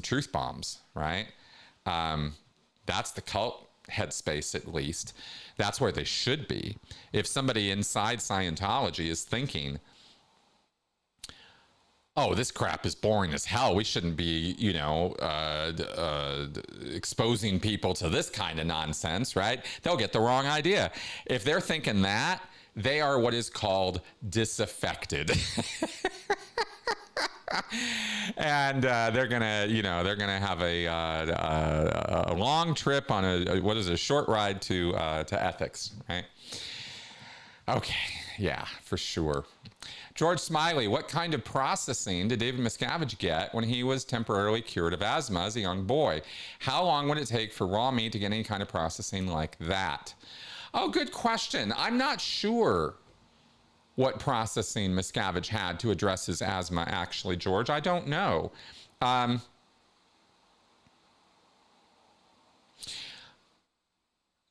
truth bombs, right? That's the cult headspace, at least. That's where they should be. If somebody inside Scientology is thinking, oh, this crap is boring as hell, we shouldn't be, exposing people to this kind of nonsense, right? They'll get the wrong idea. If they're thinking that, they are what is called disaffected. And they're gonna have a long trip on a short ride to ethics, right? Okay, yeah, for sure. George Smiley, what kind of processing did David Miscavige get when he was temporarily cured of asthma as a young boy? How long would it take for raw meat to get any kind of processing like that? Oh, good question. I'm not sure what processing Miscavige had to address his asthma, actually, George. I don't know.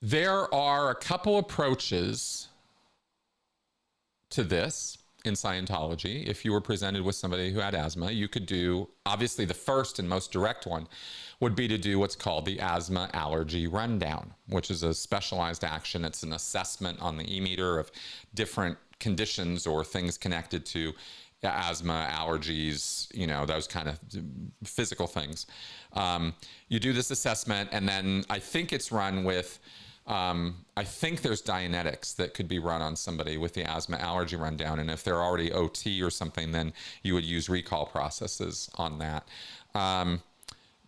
There are a couple approaches to this in Scientology. If you were presented with somebody who had asthma, you could do, obviously the first and most direct one would be to do what's called the asthma allergy rundown, which is a specialized action. It's an assessment on the e-meter of different conditions or things connected to asthma, allergies, those kind of physical things. You do this assessment, and then I think it's run with, I think there's Dianetics that could be run on somebody with the asthma allergy rundown. And if they're already OT or something, then you would use recall processes on that.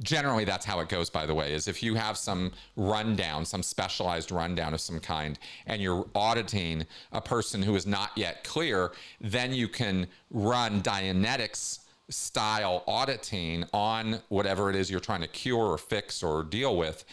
Generally, that's how it goes, by the way, is if you have some rundown, some specialized rundown of some kind, and you're auditing a person who is not yet clear, then you can run Dianetics style auditing on whatever it is you're trying to cure or fix or deal with.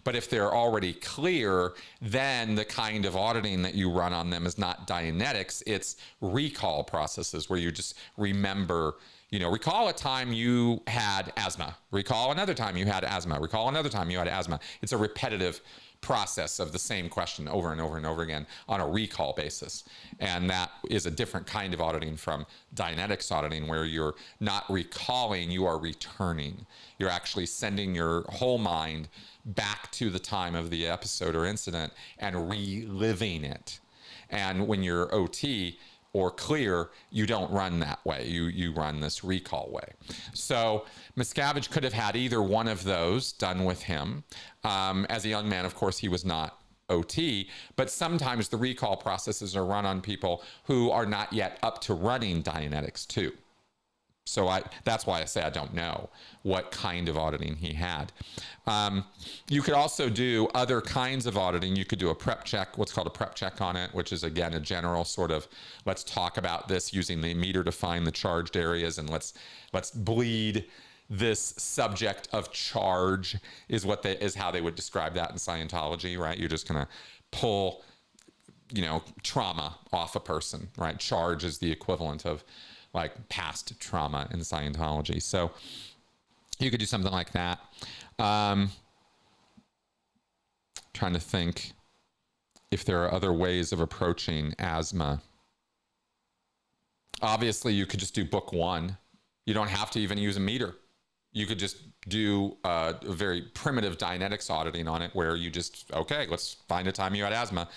But if they're already clear, then the kind of auditing that you run on them is not Dianetics, it's recall processes where you just remember, recall a time you had asthma, recall another time you had asthma, recall another time you had asthma. It's a repetitive process of the same question over and over and over again on a recall basis. And that is a different kind of auditing from Dianetics auditing, where you're not recalling, you are returning. You're actually sending your whole mind back to the time of the episode or incident and reliving it. And when you're OT or clear, you don't run that way. You run this recall way. So Miscavige could have had either one of those done with him. As a young man, of course, he was not OT, but sometimes the recall processes are run on people who are not yet up to running Dianetics too. So that's why I say I don't know what kind of auditing he had. You could also do other kinds of auditing. You could do a prep check, what's called a prep check on it, which is, again, a general sort of, let's talk about this using the meter to find the charged areas, and let's bleed this subject of charge is how they would describe that in Scientology, right? You're just going to pull, trauma off a person, right? Charge is the equivalent of like past trauma in Scientology. So you could do something like that. Trying to think if there are other ways of approaching asthma. Obviously, you could just do book one. You don't have to even use a meter. You could just do a very primitive Dianetics auditing on it, where you just, okay, let's find a time you had asthma.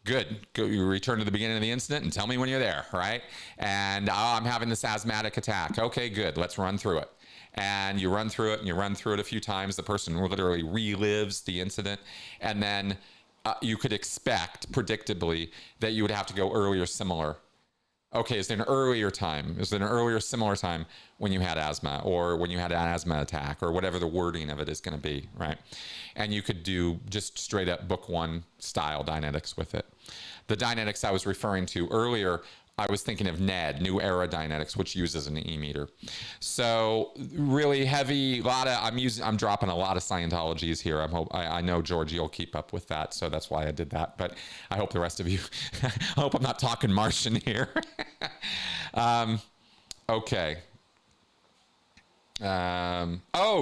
Good. Go, you return to the beginning of the incident and tell me when you're there, right? And I'm having this asthmatic attack. Okay, good. Let's run through it. And you run through it, and you run through it a few times. The person literally relives the incident. And then you could expect, predictably, that you would have to go earlier similar. Okay, is there an earlier time? Is there an earlier similar time when you had asthma, or when you had an asthma attack, or whatever the wording of it is going to be, right? And you could do just straight up book one style Dianetics with it. The Dianetics I was referring to earlier I was thinking of NED, New Era Dynetics, which uses an e-meter. So really heavy, I'm dropping a lot of Scientologies here. I know, George, you'll keep up with that, so that's why I did that. But I hope the rest of you, I hope I'm not talking Martian here. Okay.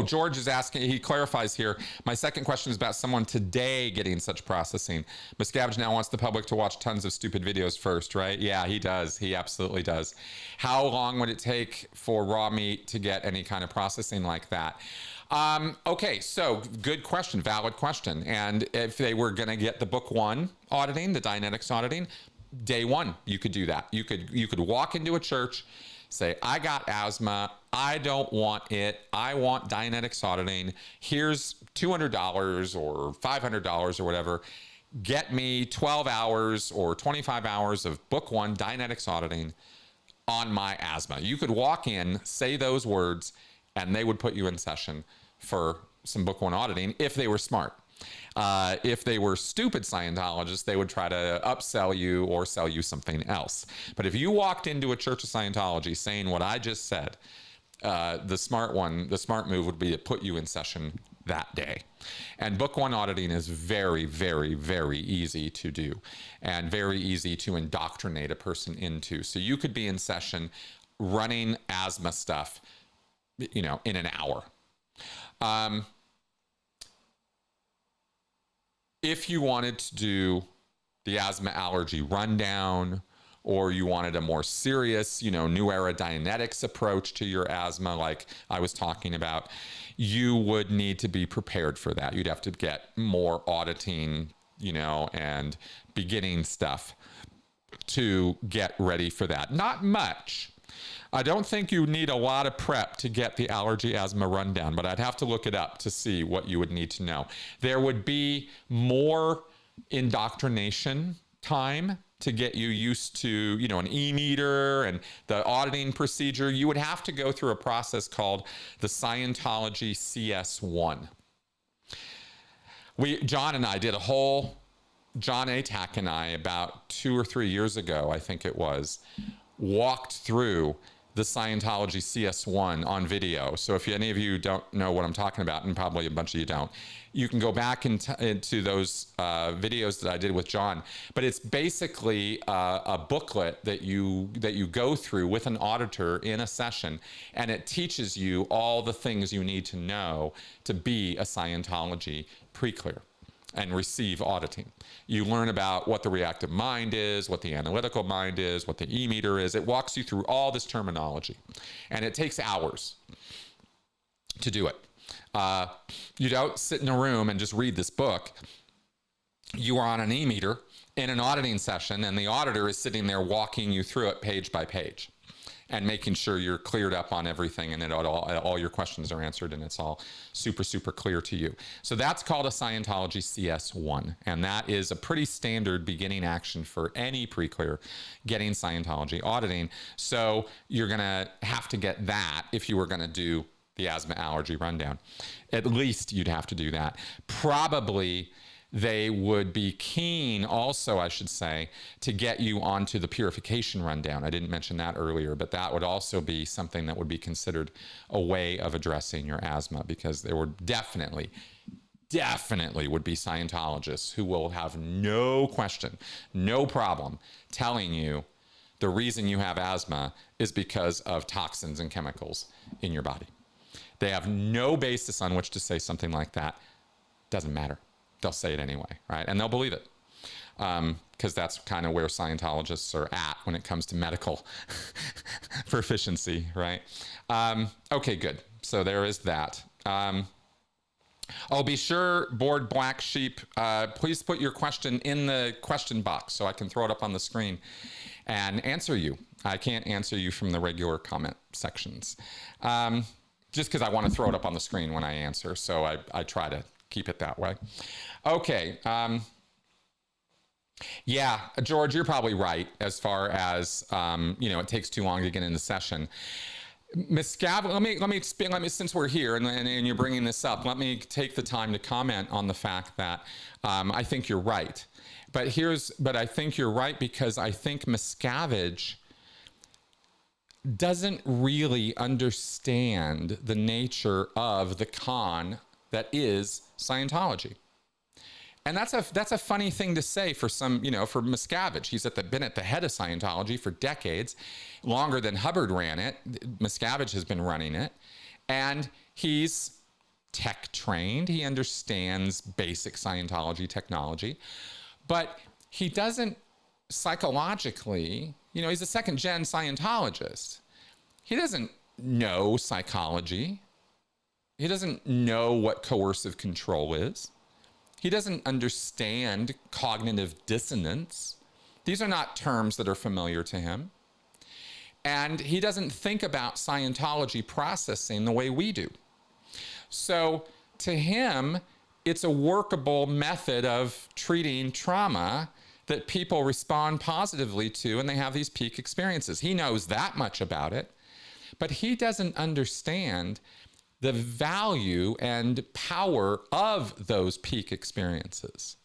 George is asking, he clarifies here, my second question is about someone today getting such processing. Miscavige now wants the public to watch tons of stupid videos first, right? Yeah, he does. He absolutely does. How long would it take for raw meat to get any kind of processing like that? Okay, so good question, valid question. And if they were going to get the book 1 auditing, the Dynetics auditing, day 1, you could do that. You could walk into a church, say, I got asthma, I don't want it, I want Dynetics auditing, here's $200 or $500 or whatever, get me 12 hours or 25 hours of book 1 Dynetics auditing on my asthma. You could walk in, say those words, and they would put you in session for some book 1 auditing if they were smart. If they were stupid Scientologists, they would try to upsell you or sell you something else. But if you walked into a Church of Scientology saying what I just said, the smart move would be to put you in session that day. And book 1 auditing is very, very, very easy to do and very easy to indoctrinate a person into. So you could be in session running asthma stuff, in an hour. If you wanted to do the asthma allergy rundown, or you wanted a more serious, New Era Dynetics approach to your asthma, like I was talking about, you would need to be prepared for that. You'd have to get more auditing, and beginning stuff to get ready for that. Not much. I don't think you need a lot of prep to get the allergy asthma rundown, but I'd have to look it up to see what you would need to know. There would be more indoctrination time to get you used to, an e-meter and the auditing procedure. You would have to go through a process called the Scientology CS1. John and I did a whole, John Atack and I, about 2 or 3 years ago, I think it was, walked through the Scientology CS1 on video. So if any of you don't know what I'm talking about, and probably a bunch of you don't, you can go back into those videos that I did with John. But it's basically a booklet that you go through with an auditor in a session, and it teaches you all the things you need to know to be a Scientology pre-clear and receive auditing. You learn about what the reactive mind is, what the analytical mind is, what the e-meter is. It walks you through all this terminology, and it takes hours to do it. You don't sit in a room and just read this book. You are on an e-meter in an auditing session, and the auditor is sitting there walking you through it page by page and making sure you're cleared up on everything, and all your questions are answered, and it's all super, super clear to you. So that's called a Scientology CS1, and that is a pretty standard beginning action for any pre-clear getting Scientology auditing. So you're gonna have to get that if you were gonna do the asthma allergy rundown. At least you'd have to do that. Probably they would be keen also, I should say, to get you onto the purification rundown. I didn't mention that earlier, but that would also be something that would be considered a way of addressing your asthma, because there were definitely would be Scientologists who will have no question, no problem telling you the reason you have asthma is because of toxins and chemicals in your body. They have no basis on which to say something like that. Doesn't matter. They'll say it anyway, right? And they'll believe it, because that's kind of where Scientologists are at when it comes to medical proficiency, right? Okay, good. So there is that. Be sure, Board Black Sheep, please put your question in the question box so I can throw it up on the screen and answer you. I can't answer you from the regular comment sections, just because I want to throw it up on the screen when I answer. So I try to keep it that way. Okay. Yeah, George, you're probably right as far as, it takes too long to get into session. Miscavige, let me, since we're here and you're bringing this up, let me take the time to comment on the fact that I think you're right. But I think you're right because I think Miscavige doesn't really understand the nature of the con that is Scientology. And that's a funny thing to say for some, for Miscavige. He's been at the head of Scientology for decades, longer than Hubbard ran it. Miscavige has been running it. And he's tech trained. He understands basic Scientology technology. But he doesn't psychologically, he's a second gen Scientologist. He doesn't know psychology. He doesn't know what coercive control is. He doesn't understand cognitive dissonance. These are not terms that are familiar to him. And he doesn't think about Scientology processing the way we do. So to him, it's a workable method of treating trauma that people respond positively to, and they have these peak experiences. He knows that much about it, but he doesn't understand the value and power of those peak experiences.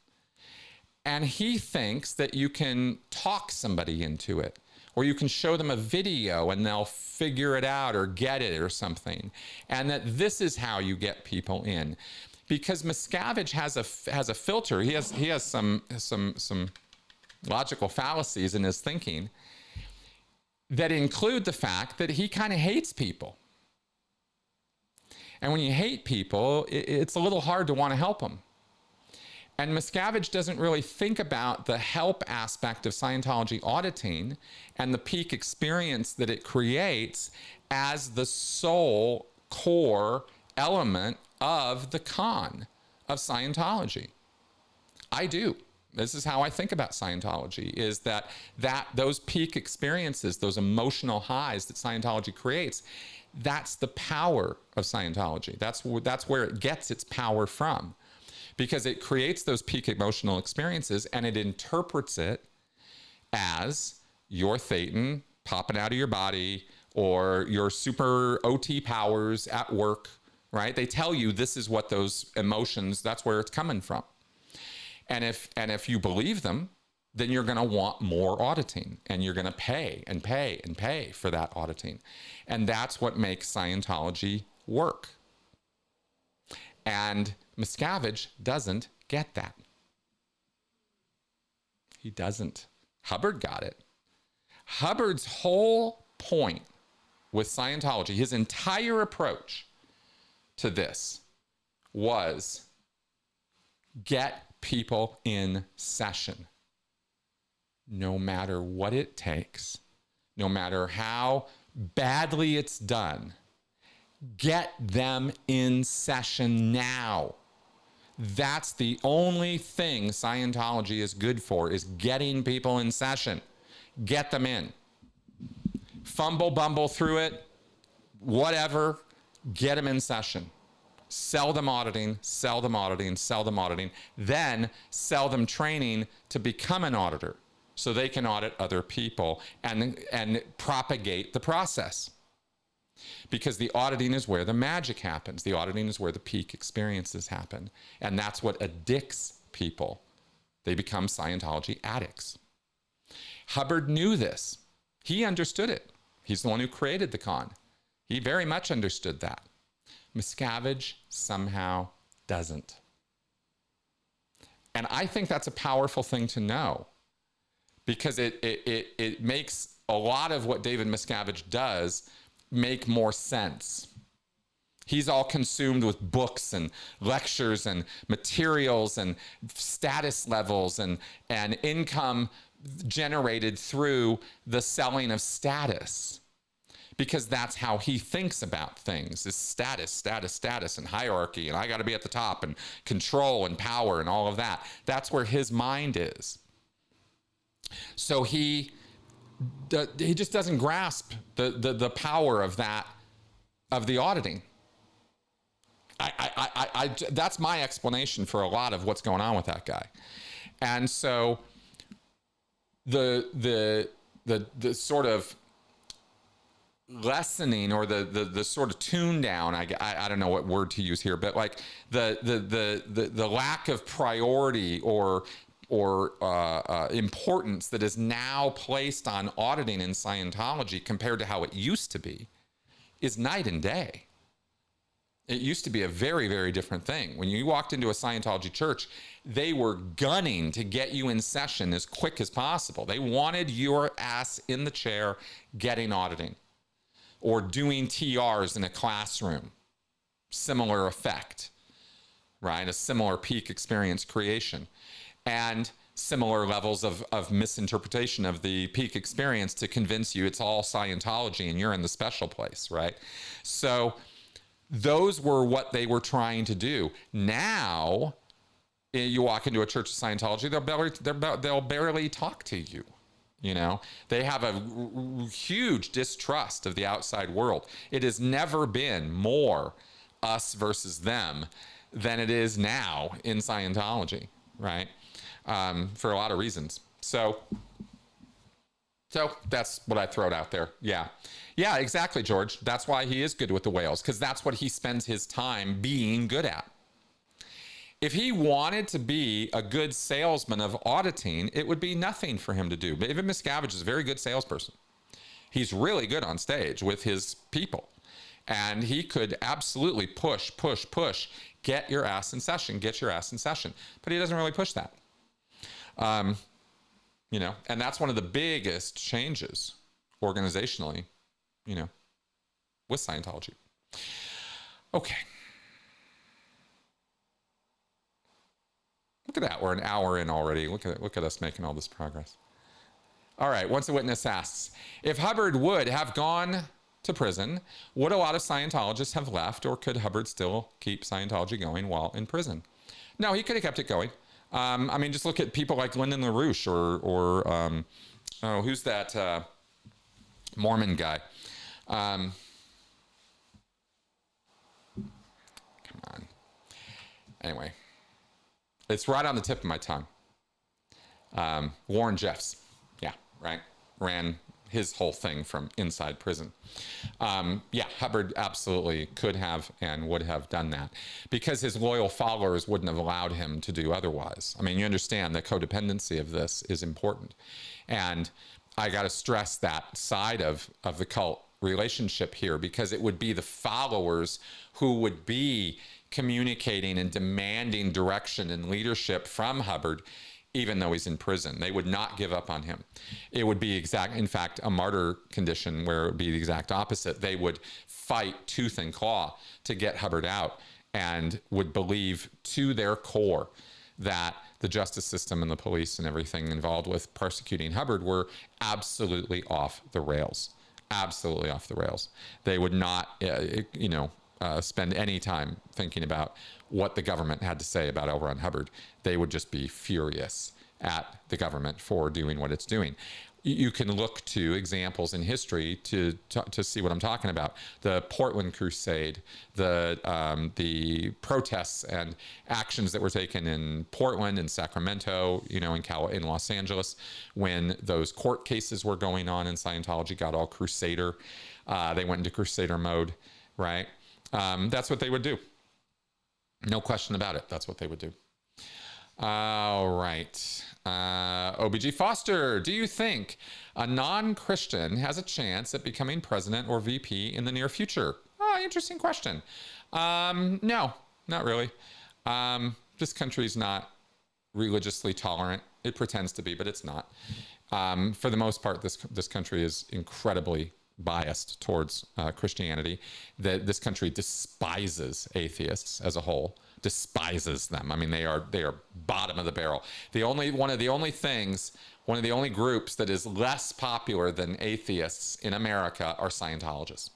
And he thinks that you can talk somebody into it, or you can show them a video and they'll figure it out or get it or something. And that this is how you get people in. Because Miscavige has a filter. He has some logical fallacies in his thinking that include the fact that he kind of hates people. And when you hate people, it's a little hard to want to help them. And Miscavige doesn't really think about the help aspect of Scientology auditing and the peak experience that it creates as the sole core element of the con of Scientology. I do. This is how I think about Scientology, is that those peak experiences, those emotional highs that Scientology creates, that's the power of Scientology. That's where it gets its power from, because it creates those peak emotional experiences and it interprets it as your Thetan popping out of your body or your super OT powers at work, right? They tell you this is what those emotions, that's where it's coming from. And if you believe them, then you're going to want more auditing, and you're going to pay and pay and pay for that auditing. And that's what makes Scientology work. And Miscavige doesn't get that. He doesn't. Hubbard got it. Hubbard's whole point with Scientology, his entire approach to this was get people in session. No matter what it takes, no matter how badly it's done, get them in session now. That's the only thing Scientology is good for, is getting people in session. Get them in. Fumble, bumble through it, whatever, get them in session. Sell them auditing, sell them auditing, sell them auditing, then sell them training to become an auditor so they can audit other people and propagate the process. Because the auditing is where the magic happens. The auditing is where the peak experiences happen. And that's what addicts people. They become Scientology addicts. Hubbard knew this. He understood it. He's the one who created the con. He very much understood that. Miscavige somehow doesn't. And I think that's a powerful thing to know, because it makes a lot of what David Miscavige does make more sense. He's all consumed with books and lectures and materials and status levels and income generated through the selling of status, because that's how he thinks about things, is status, status, status, and hierarchy, and I got to be at the top, and control and power and all of that. That's where his mind is. So he just doesn't grasp the power of that, of the auditing. That's my explanation for a lot of what's going on with that guy. And so the sort of lessening, or the sort of tune down, I don't know what word to use here, but like the lack of priority or importance that is now placed on auditing in Scientology compared to how it used to be is night and day. It used to be a very, very different thing. When you walked into a Scientology church, they were gunning to get you in session as quick as possible. They wanted your ass in the chair getting auditing or doing TRs in a classroom. Similar effect, right? A similar peak experience creation and similar levels of misinterpretation of the peak experience to convince you it's all Scientology and you're in the special place, right? So those were what they were trying to do. Now, you walk into a church of Scientology, they'll barely talk to you. You know, they have a huge distrust of the outside world. It has never been more us versus them than it is now in Scientology, right? For a lot of reasons. So that's what I throw out there. Yeah, exactly, George. That's why he is good with the whales, because that's what he spends his time being good at. If he wanted to be a good salesman of auditing, it would be nothing for him to do. But even Miscavige is a very good salesperson. He's really good on stage with his people. And he could absolutely push, get your ass in session, get your ass in session. But he doesn't really push that. You know, and that's one of the biggest changes organizationally, you know, with Scientology. Okay. Look at that. We're an hour in already. Look at us making all this progress. All right. Once a witness asks, if Hubbard would have gone to prison, would a lot of Scientologists have left, or could Hubbard still keep Scientology going while in prison? No, he could have kept it going. I mean, just look at people like Lyndon LaRouche or who's that Mormon guy? Come on. Anyway, it's right on the tip of my tongue. Warren Jeffs. Yeah, right. Ran his whole thing from inside prison. Yeah, Hubbard absolutely could have and would have done that because his loyal followers wouldn't have allowed him to do otherwise. I mean, you understand the codependency of this is important. And I got to stress that side of the cult relationship here, because it would be the followers who would be communicating and demanding direction and leadership from Hubbard, even though he's in prison. They would not give up on him. It would be in fact, a martyr condition where it would be the exact opposite. They would fight tooth and claw to get Hubbard out and would believe to their core that the justice system and the police and everything involved with persecuting Hubbard were absolutely off the rails. Absolutely off the rails. They would not, spend any time thinking about what the government had to say about L. Ron Hubbard. They would just be furious at the government for doing what it's doing. You can look to examples in history to see what I'm talking about. The Portland Crusade, the protests and actions that were taken in Portland and Sacramento, in Los Angeles, when those court cases were going on and Scientology got all crusader. They went into crusader mode, right? That's what they would do. No question about it. That's what they would do. All right. OBG Foster, do you think a non-Christian has a chance at becoming president or VP in the near future? Oh, interesting question. No, not really. This country's not religiously tolerant. It pretends to be, but it's not. For the most part, this country is incredibly biased towards Christianity. This country despises atheists as a whole, despises them. I mean, they are bottom of the barrel. One of the only groups that is less popular than atheists in America are Scientologists,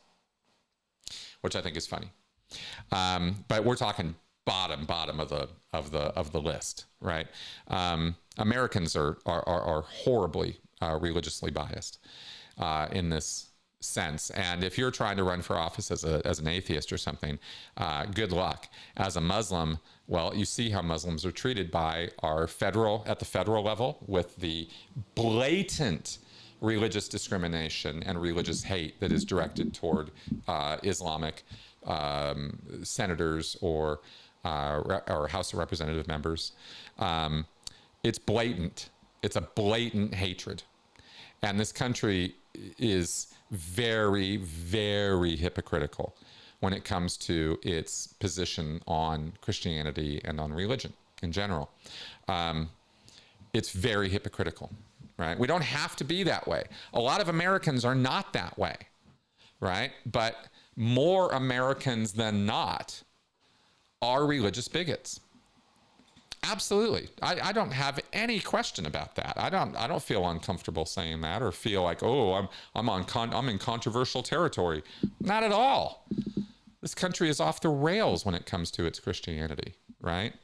which I think is funny. But we're talking bottom of the list, right? Americans are horribly religiously biased in this sense. And if you're trying to run for office as an atheist or something, good luck. As a Muslim, well, you see how Muslims are treated by at the federal level with the blatant religious discrimination and religious hate that is directed toward Islamic senators or House of Representative members. It's blatant. It's a blatant hatred. And this country is very, very hypocritical when it comes to its position on Christianity and on religion in general. It's very hypocritical, right? We don't have to be that way. A lot of Americans are not that way, right? But more Americans than not are religious bigots. Absolutely. I don't have any question about that. I don't feel uncomfortable saying that or feel like, oh, I'm in controversial territory. Not at all. This country is off the rails when it comes to its Christianity, right?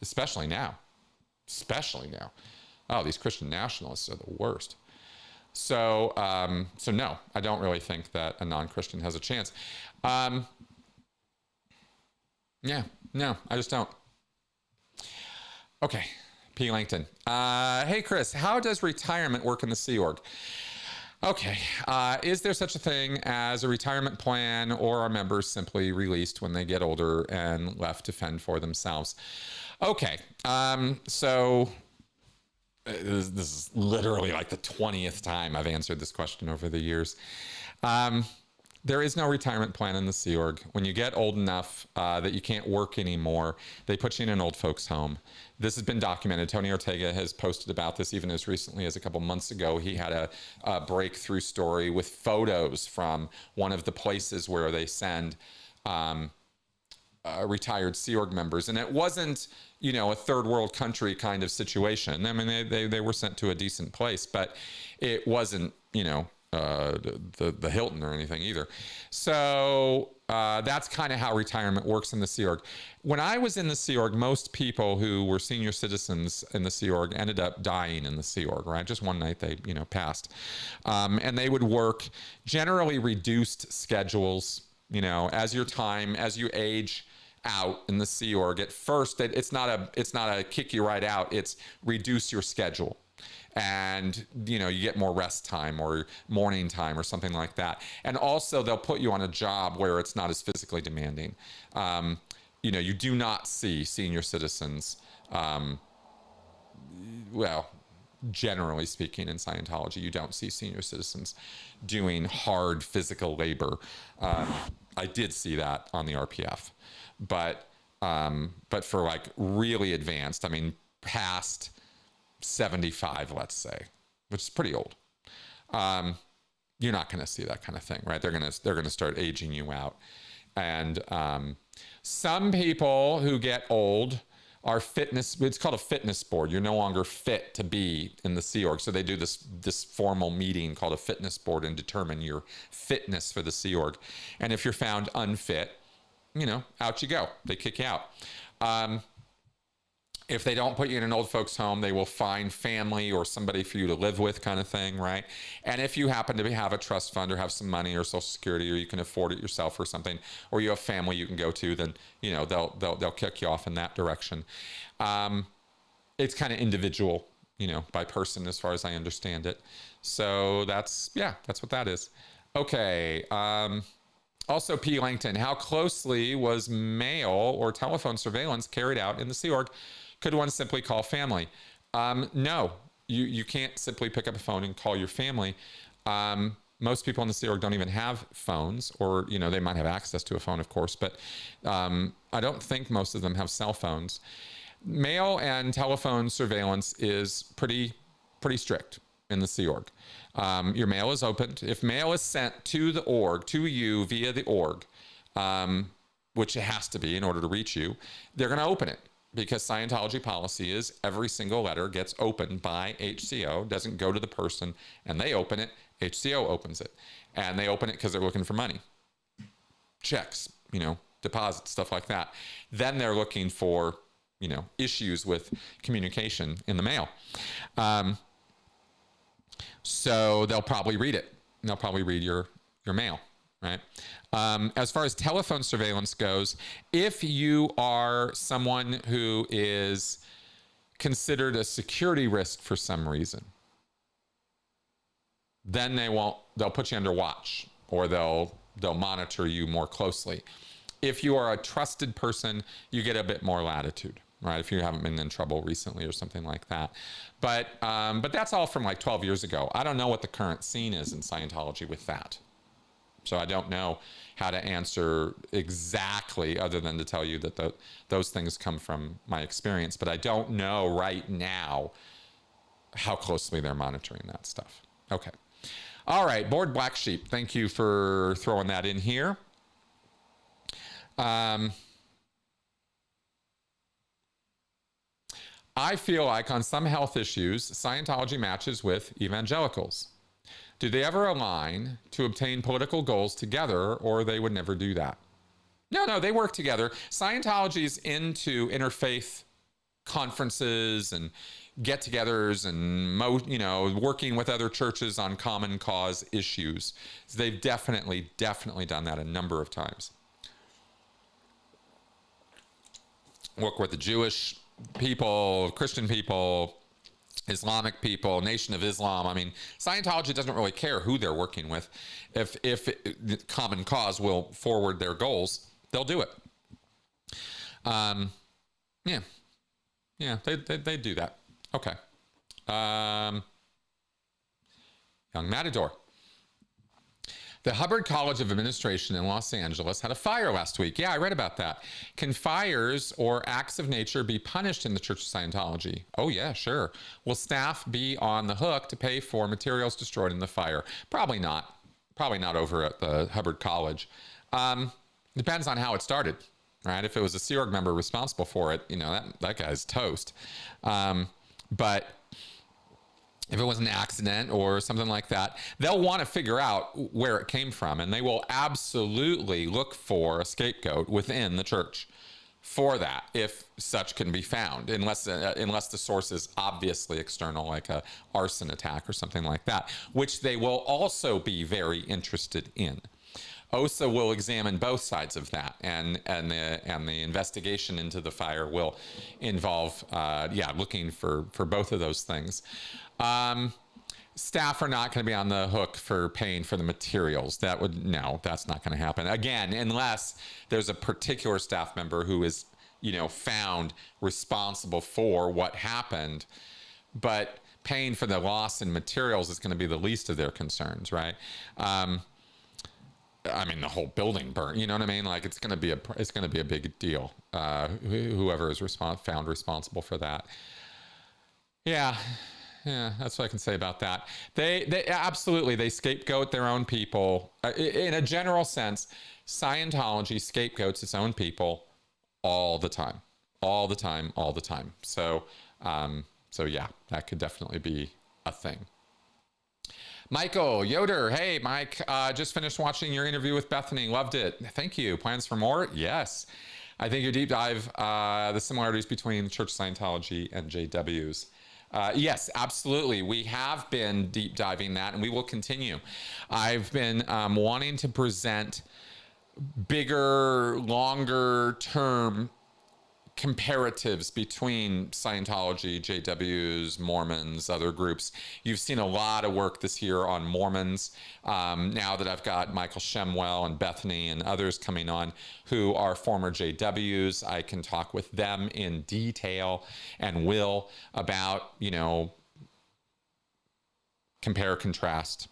Especially now. Especially now. Oh, these Christian nationalists are the worst. So no, I don't really think that a non-Christian has a chance. Yeah, no, I just don't. Okay, P. Langton. Hey, Chris, how does retirement work in the Sea Org? Okay, is there such a thing as a retirement plan, or are members simply released when they get older and left to fend for themselves? Okay, so this is literally like the 20th time I've answered this question over the years. There is no retirement plan in the Sea Org. When you get old enough that you can't work anymore, they put you in an old folks home. This has been documented. Tony Ortega has posted about this even as recently as a couple months ago. He had a breakthrough story with photos from one of the places where they send retired Sea Org members. And it wasn't, a third world country kind of situation. I mean, they were sent to a decent place, but it wasn't, the Hilton or anything either. So that's kind of how retirement works in the Sea Org. When I was in the Sea Org, most people who were senior citizens in the Sea Org ended up dying in the Sea Org, right? Just one night they, passed. And they would work generally reduced schedules, as you age out in the Sea Org. At first, it's not a kick you right out. It's reduce your schedule. And, you get more rest time or morning time or something like that. And also they'll put you on a job where it's not as physically demanding. You do not see senior citizens, generally speaking in Scientology, you don't see senior citizens doing hard physical labor. I did see that on the RPF, but for like really advanced, past 75, let's say, which is pretty old. You're not going to see that kind of thing, right? They're going to start aging you out. And some people who get old are it's called a fitness board. You're no longer fit to be in the Sea Org. So they do this formal meeting called a fitness board and determine your fitness for the Sea Org. And if you're found unfit, out you go. They kick you out. If they don't put you in an old folks home, they will find family or somebody for you to live with, kind of thing, right? And if you happen to have a trust fund or have some money or Social Security, or you can afford it yourself or something, or you have family you can go to, then they'll kick you off in that direction. It's kind of individual, by person as far as I understand it. So that's what that is. Okay. Also, P. Langton, how closely was mail or telephone surveillance carried out in the Sea Org? Could one simply call family? No, you can't simply pick up a phone and call your family. Most people in the Sea Org don't even have phones, or, they might have access to a phone, of course, but I don't think most of them have cell phones. Mail and telephone surveillance is pretty strict in the Sea Org. Your mail is opened. If mail is sent to the org, to you via the org, which it has to be in order to reach you, they're going to open it, because Scientology policy is every single letter gets opened by HCO, doesn't go to the person, and they open it. HCO opens it, and they open it because they're looking for money, checks, deposits, stuff like that. Then they're looking for, issues with communication in the mail. So they'll probably read it. They'll probably read your mail, right? As far as telephone surveillance goes, if you are someone who is considered a security risk for some reason, then they'll put you under watch, or they'll monitor you more closely. If you are a trusted person, you get a bit more latitude, right? If you haven't been in trouble recently or something like that. But that's all from like 12 years ago. I don't know what the current scene is in Scientology with that. So I don't know how to answer exactly, other than to tell you that those things come from my experience. But I don't know right now how closely they're monitoring that stuff. Okay. All right, Bored Black Sheep, thank you for throwing that in here. I feel like on some health issues, Scientology matches with evangelicals. Do they ever align to obtain political goals together, or they would never do that? No, they work together. Scientology is into interfaith conferences and get-togethers and working with other churches on common cause issues. So they've definitely done that a number of times. Work with the Jewish people, Christian people, Islamic people, Nation of Islam. I mean, Scientology doesn't really care who they're working with. If the common cause will forward their goals, they'll do it. Yeah, they do that. Okay. Young Matador. The Hubbard College of Administration in Los Angeles had a fire last week. Yeah, I read about that. Can fires or acts of nature be punished in the Church of Scientology? Oh, yeah, sure. Will staff be on the hook to pay for materials destroyed in the fire? Probably not. Probably not over at the Hubbard College. Depends on how it started, right? If it was a Sea Org member responsible for it, that guy's toast. But if it was an accident or something like that, they'll want to figure out where it came from, and they will absolutely look for a scapegoat within the church for that, if such can be found, unless the source is obviously external, like a arson attack or something like that, which they will also be very interested in. OSA will examine both sides of that, and the investigation into the fire will involve, looking for both of those things. Staff are not going to be on the hook for paying for the materials. That's not going to happen. Again, unless there's a particular staff member who is, found responsible for what happened. But paying for the loss in materials is going to be the least of their concerns, right? The whole building burnt. You know what I mean? Like it's going to be a big deal. Whoever is found responsible for that. Yeah, that's what I can say about that. They absolutely, they scapegoat their own people. In a general sense, Scientology scapegoats its own people all the time. So yeah, that could definitely be a thing. Michael Yoder, hey Mike, just finished watching your interview with Bethany, loved it. Thank you. Plans for more? Yes. I think your deep dive, the similarities between Church Scientology and JWs. Yes, absolutely. We have been deep diving that, and we will continue. I've been wanting to present bigger, longer term comparatives between Scientology, JWs, Mormons, other groups. You've seen a lot of work this year on Mormons. Now that I've got Michael Shemwell and Bethany and others coming on who are former JWs, I can talk with them in detail and will about, compare, contrast,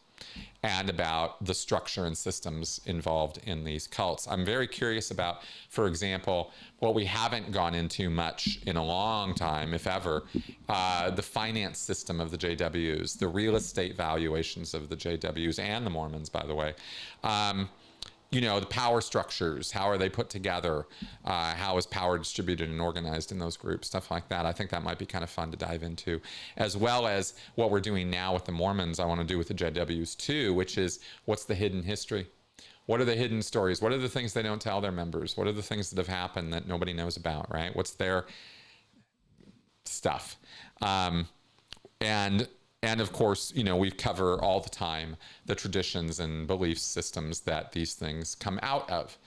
and about the structure and systems involved in these cults. I'm very curious about, for example, what we haven't gone into much in a long time, if ever, the finance system of the JWs, the real estate valuations of the JWs and the Mormons, by the way. The power structures, how are they put together? How is power distributed and organized in those groups? Stuff like that. I think that might be kind of fun to dive into, as well as what we're doing now with the Mormons. I want to do with the JWs too, which is what's the hidden history? What are the hidden stories? What are the things they don't tell their members? What are the things that have happened that nobody knows about, right? What's their stuff? And of course, we cover all the time the traditions and belief systems that these things come out of.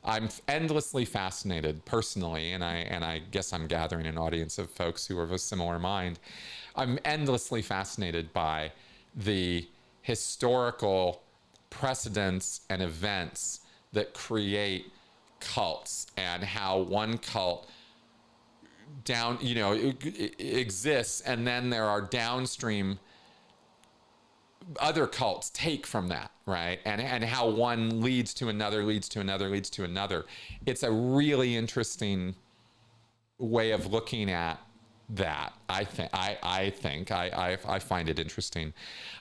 I'm endlessly fascinated personally, and I guess I'm gathering an audience of folks who are of a similar mind. I'm endlessly fascinated by the historical precedents and events that create cults, and how one cult down, it exists, and then there are downstream other cults take from that, right? And how one leads to another, leads to another, leads to another. It's a really interesting way of looking at that. I find it interesting.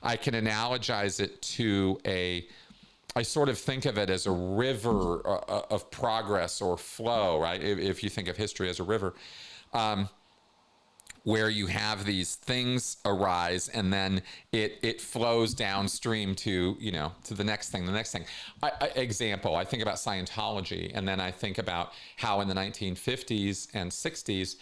I can analogize it to I sort of think of it as a river of progress or flow, right? If you think of history as a river, where you have these things arise and then it flows downstream to, to the next thing. Example, I think about Scientology, and then I think about how in the 1950s and 60s,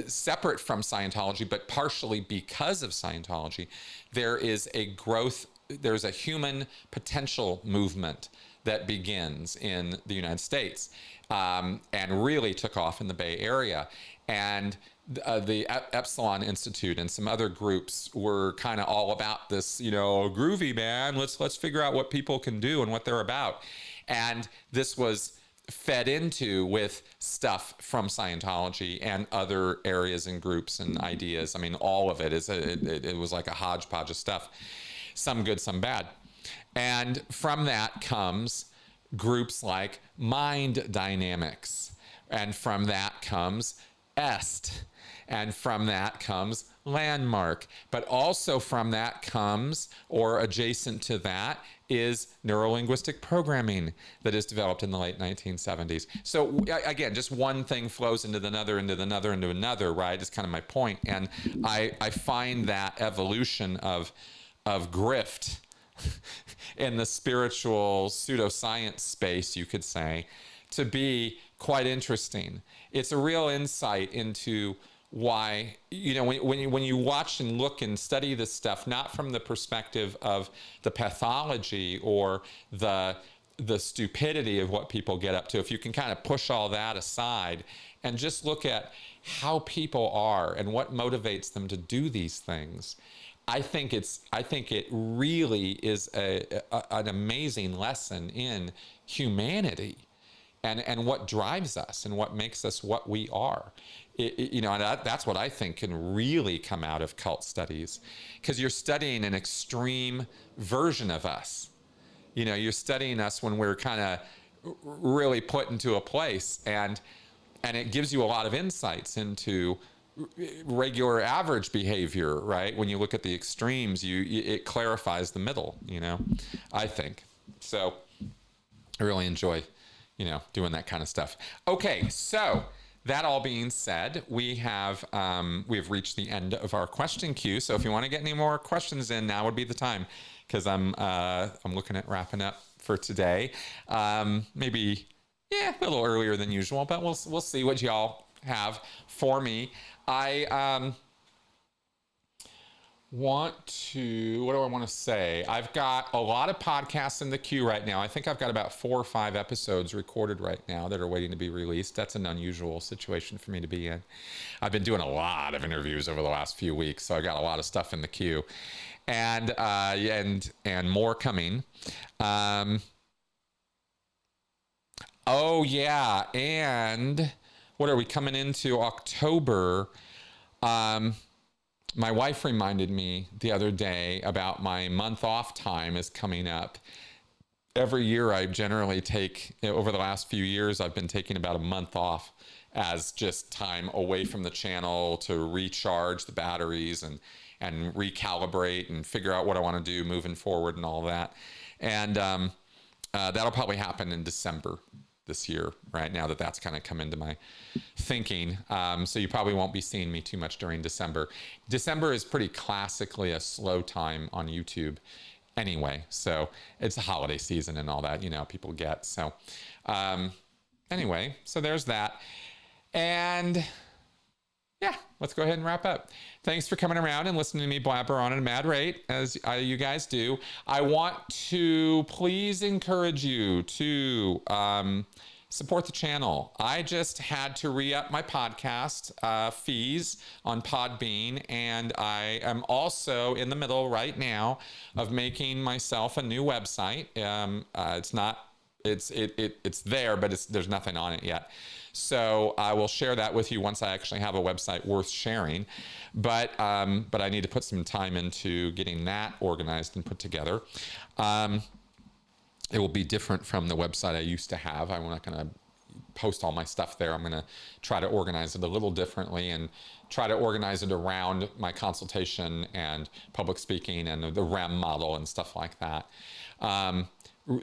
separate from Scientology, but partially because of Scientology, there is a growth, there's a human potential movement that begins in the United States, and really took off in the Bay Area. And the Epsilon Institute and some other groups were kind of all about this, groovy, man. Let's figure out what people can do and what they're about. And this was fed into with stuff from Scientology and other areas and groups and ideas. I mean, all of it it was like a hodgepodge of stuff, some good, some bad. And from that comes groups like Mind Dynamics. And from that comes EST. And from that comes Landmark. But also from that comes, or adjacent to that, is neurolinguistic programming that is developed in the late 1970s. So again, just one thing flows into another, right? Is kind of my point. And I find that evolution of grift in the spiritual pseudoscience space, you could say, to be quite interesting. It's a real insight into why, when you watch and look and study this stuff, not from the perspective of the pathology or the stupidity of what people get up to, if you can kind of push all that aside and just look at how people are and what motivates them to do these things, I think it really is an amazing lesson in humanity and what drives us and what makes us what we are. And that's what I think can really come out of cult studies, because you're studying an extreme version of us. You're studying us when we're kind of really put into a place, and it gives you a lot of insights into regular average behavior, right? When you look at the extremes, it clarifies the middle, I think. So I really enjoy, doing that kind of stuff. Okay, so that all being said, we have reached the end of our question queue. So if you want to get any more questions in, now would be the time, because I'm looking at wrapping up for today. Maybe a little earlier than usual, but we'll see what y'all have for me. I what do I want to say? I've got a lot of podcasts in the queue right now. I think I've got about 4 or 5 episodes recorded right now that are waiting to be released. That's an unusual situation for me to be in. I've been doing a lot of interviews over the last few weeks, so I got a lot of stuff in the queue, and more coming. Oh yeah, and what are we coming into October? My wife reminded me the other day about my month off time is coming up. Every year I generally take, over the last few years, I've been taking about a month off as just time away from the channel to recharge the batteries and recalibrate and figure out what I want to do moving forward and all that. And that'll probably happen in December this year, right now that's kind of come into my thinking. So you probably won't be seeing me too much during December. December is pretty classically a slow time on YouTube anyway. So it's a holiday season and all that, people get. So anyway, so there's that. And yeah, let's go ahead and wrap up. Thanks for coming around and listening to me blabber on at a mad rate, as you guys do. I want to please encourage you to support the channel. I just had to re-up my podcast fees on Podbean, and I am also in the middle right now of making myself a new website. It's not it's there, but there's nothing on it yet. So I will share that with you once I actually have a website worth sharing. But I need to put some time into getting that organized and put together. It will be different from the website I used to have. I'm not going to post all my stuff there. I'm going to try to organize it a little differently and try to organize it around my consultation and public speaking and the REM model and stuff like that.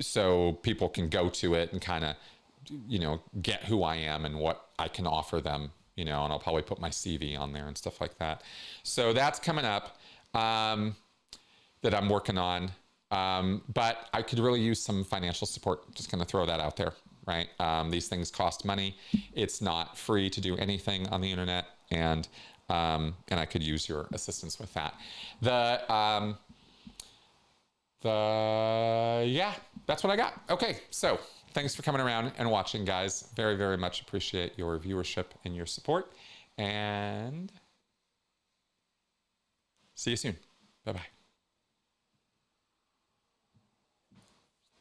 So people can go to it and kind of, get who I am and what I can offer them, and I'll probably put my CV on there and stuff like that. So that's coming up that I'm working on. But I could really use some financial support. Just going to throw that out there, right? These things cost money. It's not free to do anything on the internet, and I could use your assistance with that. Yeah, that's what I got. Okay, so thanks for coming around and watching, guys. Very, very much appreciate your viewership and your support, and see you soon. Bye-bye.